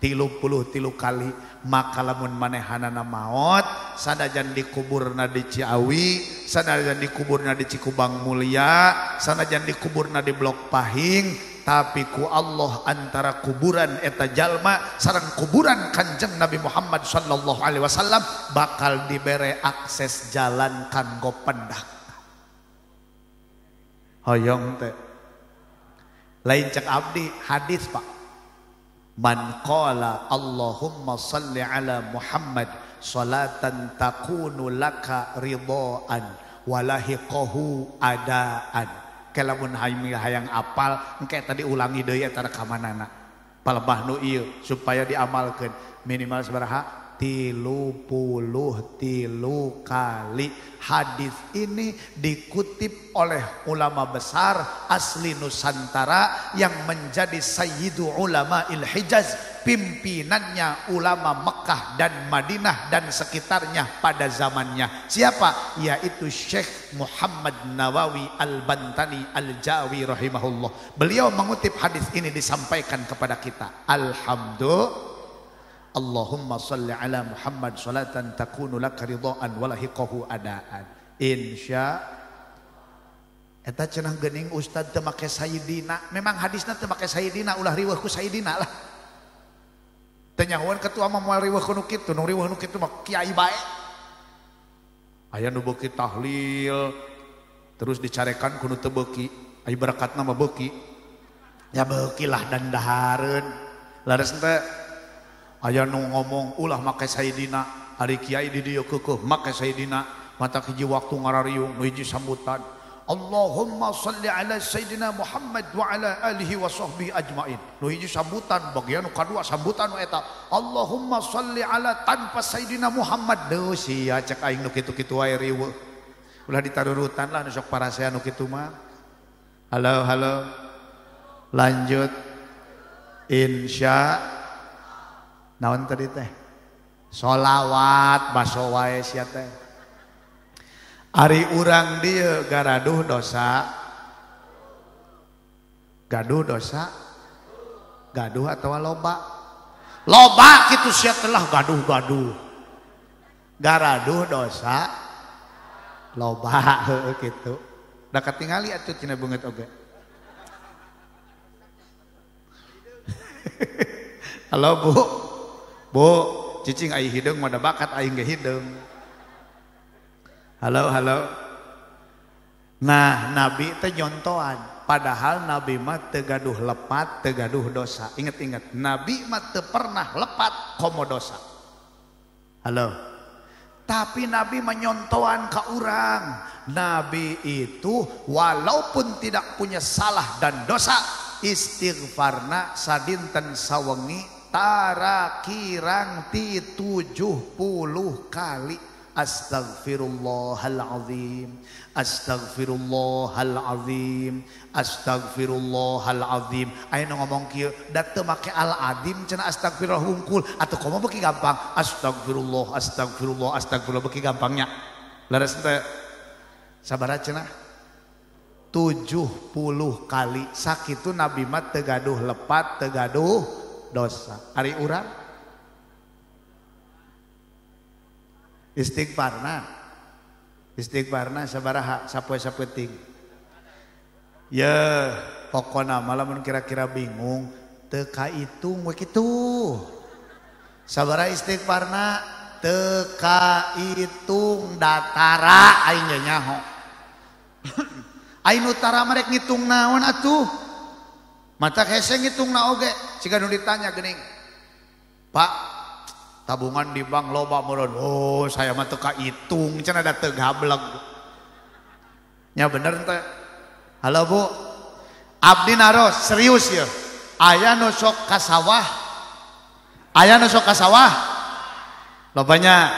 C: 33 kali. Maka lamun manehanana maot sanajan dikuburna di Ciawi, sanajan dikuburna di Cikubang Mulia, sanajan dikuburna di Blok Pahing, tapi ku Allah antara kuburan eta jalma sareng kuburan Kanjeng Nabi Muhammad sallallahu alaihi wasallam bakal dibere akses jalan kanggo pendak. Hoyong teh lain cek abdi hadis Pak. Man qala Allahumma salli ala Muhammad salatan takunu laka ridhaan walahiqahu adaan. Kalamun hayang apal engke tadi ulangi deui eta rekamanana. Palebah nu ieu supaya diamalkeun minimal sabaraha 33 kali. Hadis ini dikutip oleh ulama besar asli Nusantara yang menjadi sayyidu ulama il-Hijaz, pimpinannya ulama Mekah dan Madinah dan sekitarnya pada zamannya. Siapa? Yaitu Syekh Muhammad Nawawi Al-Bantani Al-Jawi rahimahullah. Beliau mengutip hadis ini disampaikan kepada kita. Alhamdulillah. Allahumma salli ala Muhammad salatan takunu laka ridhaan walahiqahu adaan. Insya eta cenah geuning ustad teu make sayyidina. Memang hadisna teu make sayyidina, ulah riweuh ku sayyidina lah. Teu nyahoan ketua mah moal riweuh ku nu kitu, nu riweuh nu kitu mah kiai bae. Aya nu beuki tahlil terus dicarekan ku nu teu beuki, aya barakatna mah beuki. Ya beukilah dan dahareun. Laras teh aya nu ngomong ulah make sayyidina, ari kiai di dieu keukeuh make sayyidina, mata hiji waktu ngarariung nu hiji sambutan Allahumma shalli ala sayyidina Muhammad wa ala alihi wa sahbihi ajmain. Nu hiji sambutan, bagian nu kadua sambutan nu eta Allahumma shalli ala tanpa sayyidina Muhammad. Deui sia cek aing nu kitu-kitu wae riweuh. Ulah ditarurutan lah nu sok parasea nu kitu mah. Halo. Lanjut. Insya naon tadi teh sholawat baso wae sia teh. Ari urang dieu gaduh dosa. Gaduh dosa. Gaduh atawa loba? Loba kitu sia telah gaduh-gaduh. Garaduh dosa. Loba heueuh kitu. Da katingali atuh cenah beungeut oge. Halo Bu, cicing aing hideung mah da bakat aing ge hideung. Halo. Nah, Nabi teh nyontoan, padahal Nabi mah teu gaduh lepat, teu gaduh dosa. Ingat, Nabi mah teu pernah lepat komo dosa. Halo. Tapi Nabi menyontoan ka urang. Nabi itu walaupun tidak punya salah dan dosa, istighfarna sadinten sawengi tara kirang ti 70 kali. Astaghfirullahalazim, astaghfirullahalazim, astaghfirullahalazim. Ayeuna ngomong kieu da teu make al-azim cenah astagfirullah hungkul atuh komo beuki gampang astagfirullah beuki gampangnya. Laras teh sabaraha cenah 70 kali. Sakitu Nabi mah teu gaduh lepat, teu gaduh dosa. Ari urang istighfarna sabaraha sapoe-sapoeting. Ya pokona malamun kira-kira bingung teu kaitung we kitu. Sabaraha istighfarna teu kaitung datara aing ge nyaho. Aing nu tara merek ngitung naon atuh? Mata hese ngitungna oge. Siga nu ditanya geuning. Pak, tabungan di bank loba meureun. Oh, saya mah teu kaitung, cenah da teu gableg. Nya bener teh. Halo Bu. Abdi naros serius ya. aya nu sok ka sawah, aya nu sok ka sawah lobanya,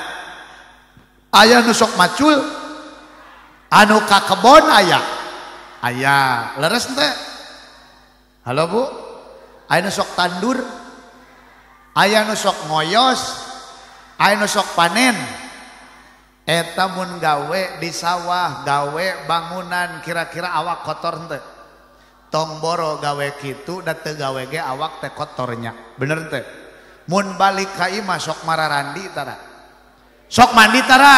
C: aya nu sok macul, anu ka kebon aya leres teh. Halo Bu, aya nu sok tandur, aya nu sok ngoyos, aya nu sok panen. Eta mun gawe di sawah, gawe bangunan kira-kira awak kotor henteu? Tong boro gawe kitu da teu gawe ge awak teh kotornya. Bener teh? Mun balik ka imah sok mararandi tara. Sok mandi tara.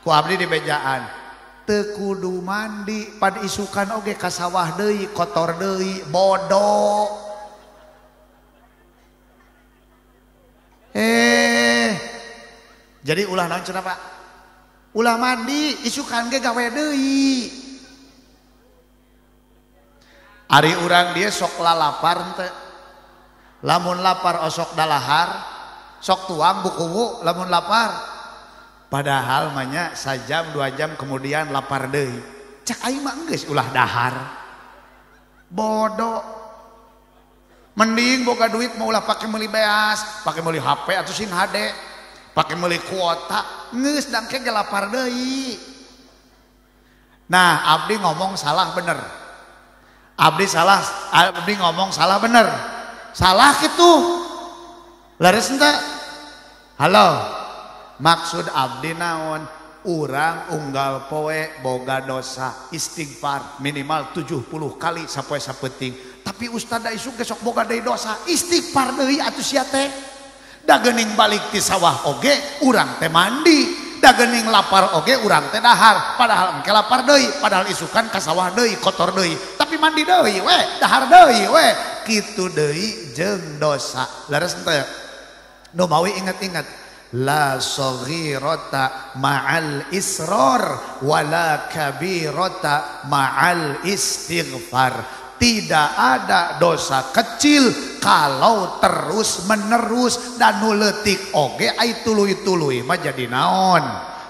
C: Ku abdi di bejaan. Teu kudu mandi, pan isukan oge ka sawah deui, kotor deui, bodoh. Jadi ulah naon cenah Pak? Ulah mandi, isukan ge gawe deui. Ari urang dia sok lalapar teh. Lamun lapar osok dalahar, sok tuang buku lamun lapar. Padahal manya sajam 2 jam kemudian lapar deui. Cak aing mah geus ulah dahar. Bodoh. Mending boga duit mau ulah pake meuli beas, pake meuli HP atau SIM HD. Pakai meuli kuota, geus dangke ge lapar deui. Nah, abdi ngomong salah bener. Abdi ngomong salah bener. Salah kitu. Leres henteu? Halo. Maksud abdi naon? Urang unggal poe boga dosa istighfar minimal 70 kali sapoe sapeting. Tapi ustad da isu ge sok boga deui dosa, istighfar deui atuh sia teh. Da geuning balik ti sawah oge urang teh mandi, da geuning lapar oge urang teh dahar, padahal engke lapar deui, padahal isukan ka sawah deui, kotor deui, tapi mandi deui we, dahar deui we, kitu deui jeung dosa. Leres teh? Nu mawi inget-inget, la saghirata ma'al israr wala kabirata ma'al istighfar. Tidak ada dosa kecil kalau terus menerus, dan nu leutik oge ai tuluy-tuluy mah jadi naon?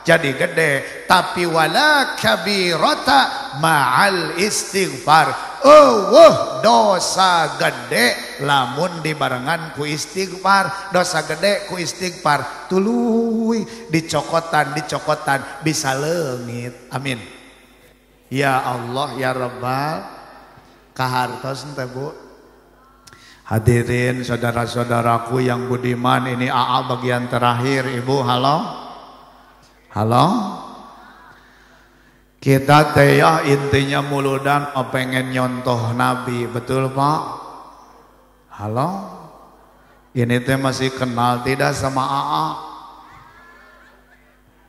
C: Jadi gede. Tapi wala kabirata ma'al istighfar. Dosa gede lamun dibarengan ku istighfar. Dosa gede ku istighfar tuluy dicokotan bisa leungit. Amin. Ya Allah ya Rabbal kahartos ente Bu. Hadirin saudara-saudaraku yang budiman, ini AA bagian terakhir. Ibu halo. Halo. Kita teh ya intinya muludan pengen nyontoh Nabi, betul Pak? Halo. Ini teh masih kenal tidak sama AA?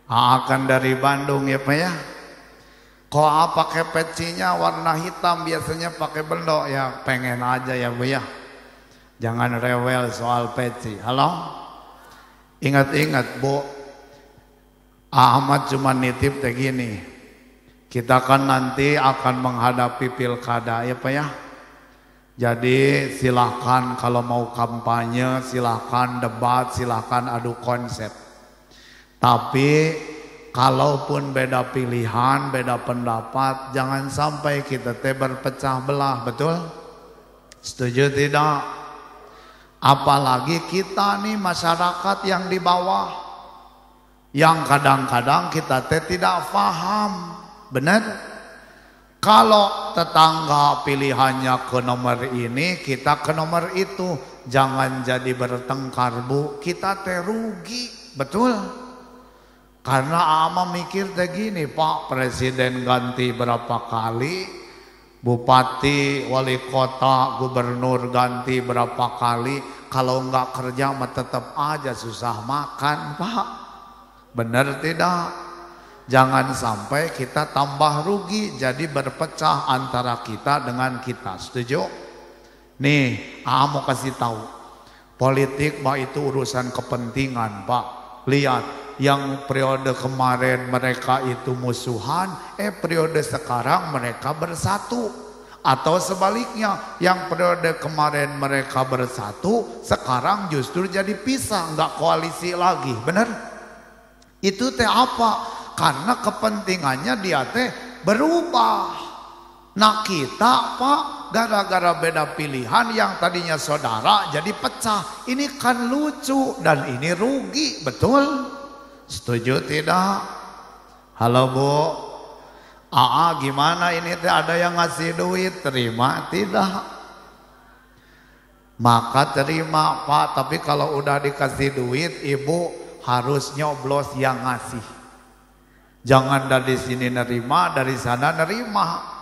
C: AA kan dari Bandung ya Pak ya. Kok pakai pecinya warna hitam, biasanya pakai bendok ya, pengen aja ya Bu ya. Jangan rewel soal peci. Halo. Ingat-ingat Bu, Ahmad cuma nitip teh gini. Kita kan nanti akan menghadapi pilkada ya Pak ya. Jadi silahkan kalau mau kampanye, silahkan debat, silahkan adu konsep. Tapi kalaupun beda pilihan, beda pendapat, jangan sampai kita teh berpecah belah, betul? Setuju tidak? Apalagi kita nih masyarakat yang di bawah, yang kadang-kadang kita teh tidak paham, benar? Kalau tetangga pilihannya ke nomor ini, kita ke nomor itu, jangan jadi bertengkar Bu, kita teh rugi, betul? Karena ama mikir teh gini, Pak, presiden ganti berapa kali, bupati, wali kota, gubernur ganti berapa kali, kalau nggak kerja mah tetap aja susah makan, Pak. Benar tidak? Jangan sampai kita tambah rugi, jadi berpecah antara kita dengan kita. Setuju? Nih, mau kasih tahu, politik mah itu urusan kepentingan, Pak. Lihat, yang periode kemarin mereka itu musuhan, periode sekarang mereka bersatu. Atau sebaliknya, yang periode kemarin mereka bersatu, sekarang justru jadi pisah, nggak koalisi lagi. Bener? Itu teh apa? Karena kepentingannya dia teh berubah. Nah kita Pak gara-gara beda pilihan yang tadinya saudara jadi pecah. Ini kan lucu dan ini rugi, betul? Setuju tidak? Halo Bu, gimana ini teh, ada yang ngasih duit, terima tidak? Maka terima Pak, tapi kalau udah dikasih duit Ibu harus nyoblos yang ngasih. Jangan dari sini nerima, dari sana nerima.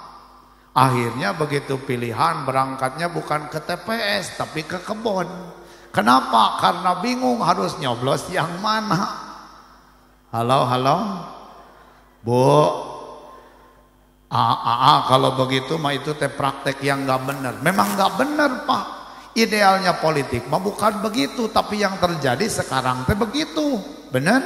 C: Akhirnya begitu pilihan berangkatnya bukan ke TPS tapi ke kebun. Kenapa? Karena bingung harus nyoblos yang mana. Halo, halo Bu. Kalau begitu mah itu teh praktek yang gak bener. Memang gak bener Pak. Idealnya politik mah bukan begitu, tapi yang terjadi sekarang teh begitu. Bener?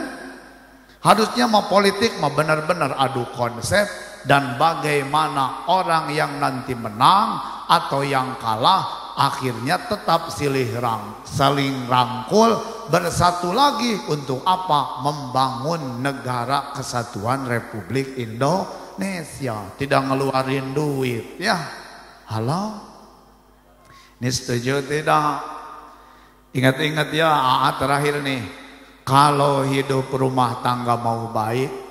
C: Harusnya mah politik mah benar-benar adu konsep dan bagaimana orang yang nanti menang atau yang kalah akhirnya tetap saling rangkul bersatu lagi untuk apa? Membangun negara kesatuan Republik Indonesia, tidak ngeluarin duit ya. Halo, ini setuju tidak? Ingat-ingat ya, terakhir nih, kalau hidup rumah tangga mau baik,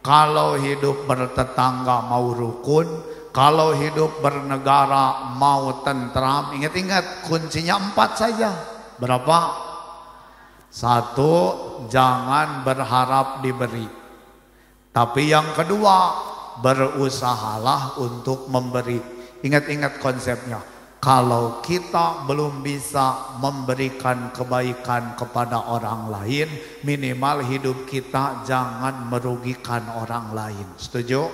C: kalau hidup bertetangga mau rukun, kalau hidup bernegara mau tentram, ingat-ingat kuncinya 4 saja. Berapa? 1, jangan berharap diberi. Tapi yang kedua, berusahalah untuk memberi. Ingat-ingat konsepnya. Kalau kita belum bisa memberikan kebaikan kepada orang lain, minimal hidup kita jangan merugikan orang lain. Setuju?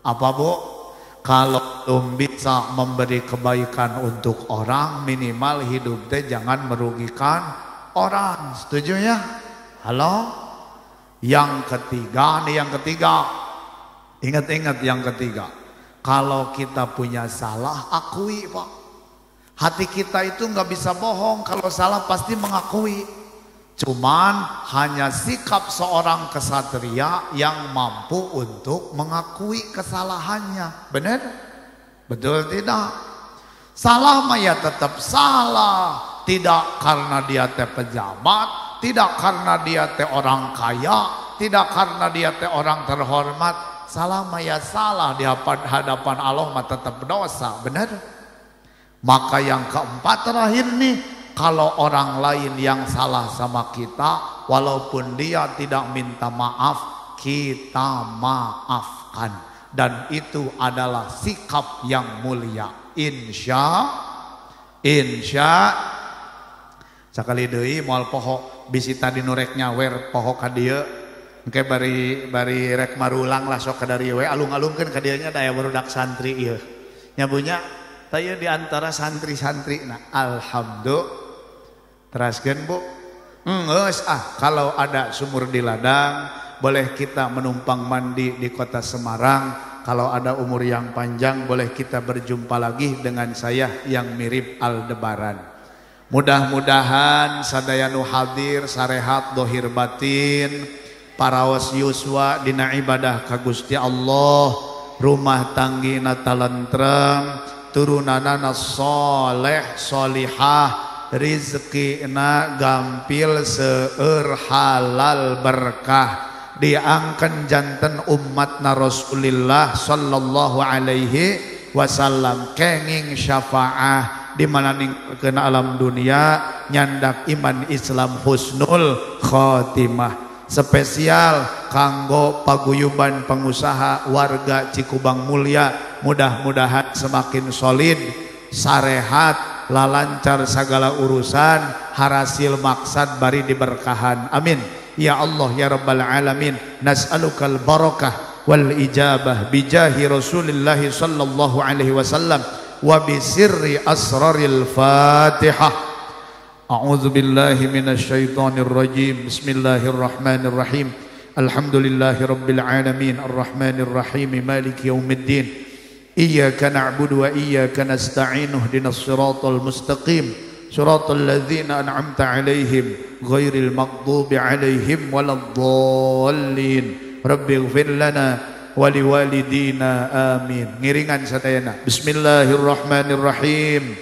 C: Apa Bu? Kalau belum bisa memberi kebaikan untuk orang, minimal hidup teh jangan merugikan orang. Setuju ya? Halo? Yang ketiga nih, yang ketiga. Ingat-ingat yang ketiga. Kalau kita punya salah, akui Pak. Hati kita itu nggak bisa bohong. Kalau salah pasti mengakui. Cuman hanya sikap seorang kesatria yang mampu untuk mengakui kesalahannya. Benar? Betul tidak? Salah mah ya tetap salah. Tidak karena dia teh pejabat, tidak karena dia teh orang kaya, tidak karena dia teh orang terhormat. Salah mah ya salah, di hadapan Allah mah tetap dosa. Benar? Maka yang keempat terakhir nih, kalau orang lain yang salah sama kita, walaupun dia tidak minta maaf, kita maafkan. Dan itu adalah sikap yang mulia. Insya sakali deui moal poho bisi tadi nurek nyawer poho ka dieu. Oke, bari rek marulang lah sok dari we alung-alungkeun ka dieu nya daya barudak santri ieu. Nyabunya taya di antara santri-santri. Nah, alhamdulillah. Teraskeun Bu. Geus kalau ada sumur di ladang, boleh kita menumpang mandi di kota Semarang. Kalau ada umur yang panjang, boleh kita berjumpa lagi dengan saya yang mirip Aldebaran. Mudah-mudahan sadaya nu hadir sarehat dohir batin, paraos yuswa dina ibadah ka Gusti Allah, rumah tanggina talentrem, turunanana soleh solihah, rizkina gampil seueur halal berkah, diangken janten umatna Rasulillah sallallahu alaihi wasallam, kenging syafaah di mana ningkeun alam dunia nyandak iman Islam husnul khotimah. Spesial kanggo paguyuban pengusaha warga Cikubang Mulia, mudah-mudahan semakin solid, sarehat, lalancar segala urusan, harasil maksad bari diberkahan. Amin ya Allah ya rabbal alamin. Nas'alukal barakah wal ijabah bijahi Rasulillah sallallahu alaihi wasallam wa bisirri asraril Fatihah. A'udzu billahi minasy syaithanir rajim. Bismillahirrahmanirrahim. Alhamdulillahi rabbil alamin arrahmanir rahim maliki yaumiddin. Iyyaka na'budu wa iyyaka nasta'in ihdinas siratal mustaqim. Siratal ladzina an'amta 'alaihim ghairil maghdubi 'alaihim waladdallin. Rabbighfir lana
A: waliwalidina amin. Ngiringan sadayana. Bismillahirrahmanirrahim.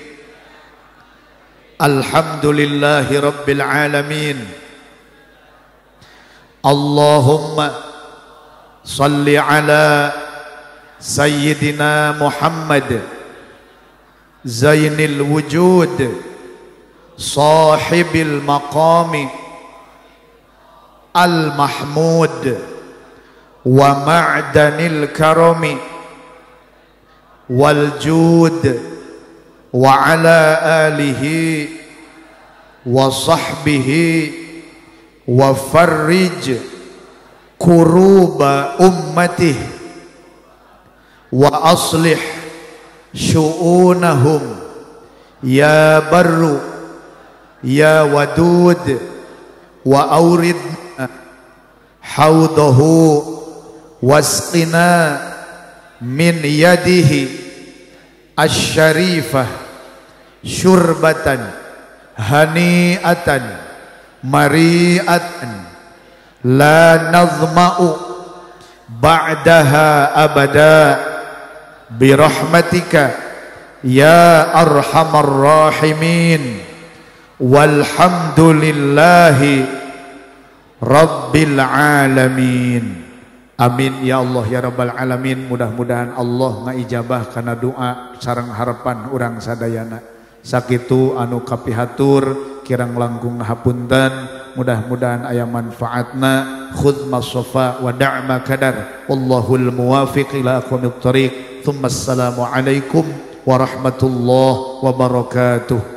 A: Alhamdulillahi rabbil alamin. Allahumma salli ala sayyidina Muhammad zainil wujud sahibil maqami al mahmud wa ma'danil karami wal jud wa ala alihi wa sahbihi wa farrij kuruba ummatih wa aslih syu'unahum ya barru ya wadud wa aurid haudahu wasqina min yadihi asy-syarifah syurbatan hani'atan mari'atan la nazma'u ba'daha abada birahmatika ya arhamar rahimin walhamdulillahi rabbil alamin. Amin ya Allah ya rabbal alamin. Mudah-mudahan Allah ngaijabah kana doa sareng harapan urang sadayana. Sakitu anu kapihatur kirang langkung hapunten, mudah-mudahan aya manfaatna. Khudh masofa wa da'ma kadar. Wallahul muwafiq ila aqwamit thariq. Tsumma assalamu alaikum warahmatullahi wabarakatuh.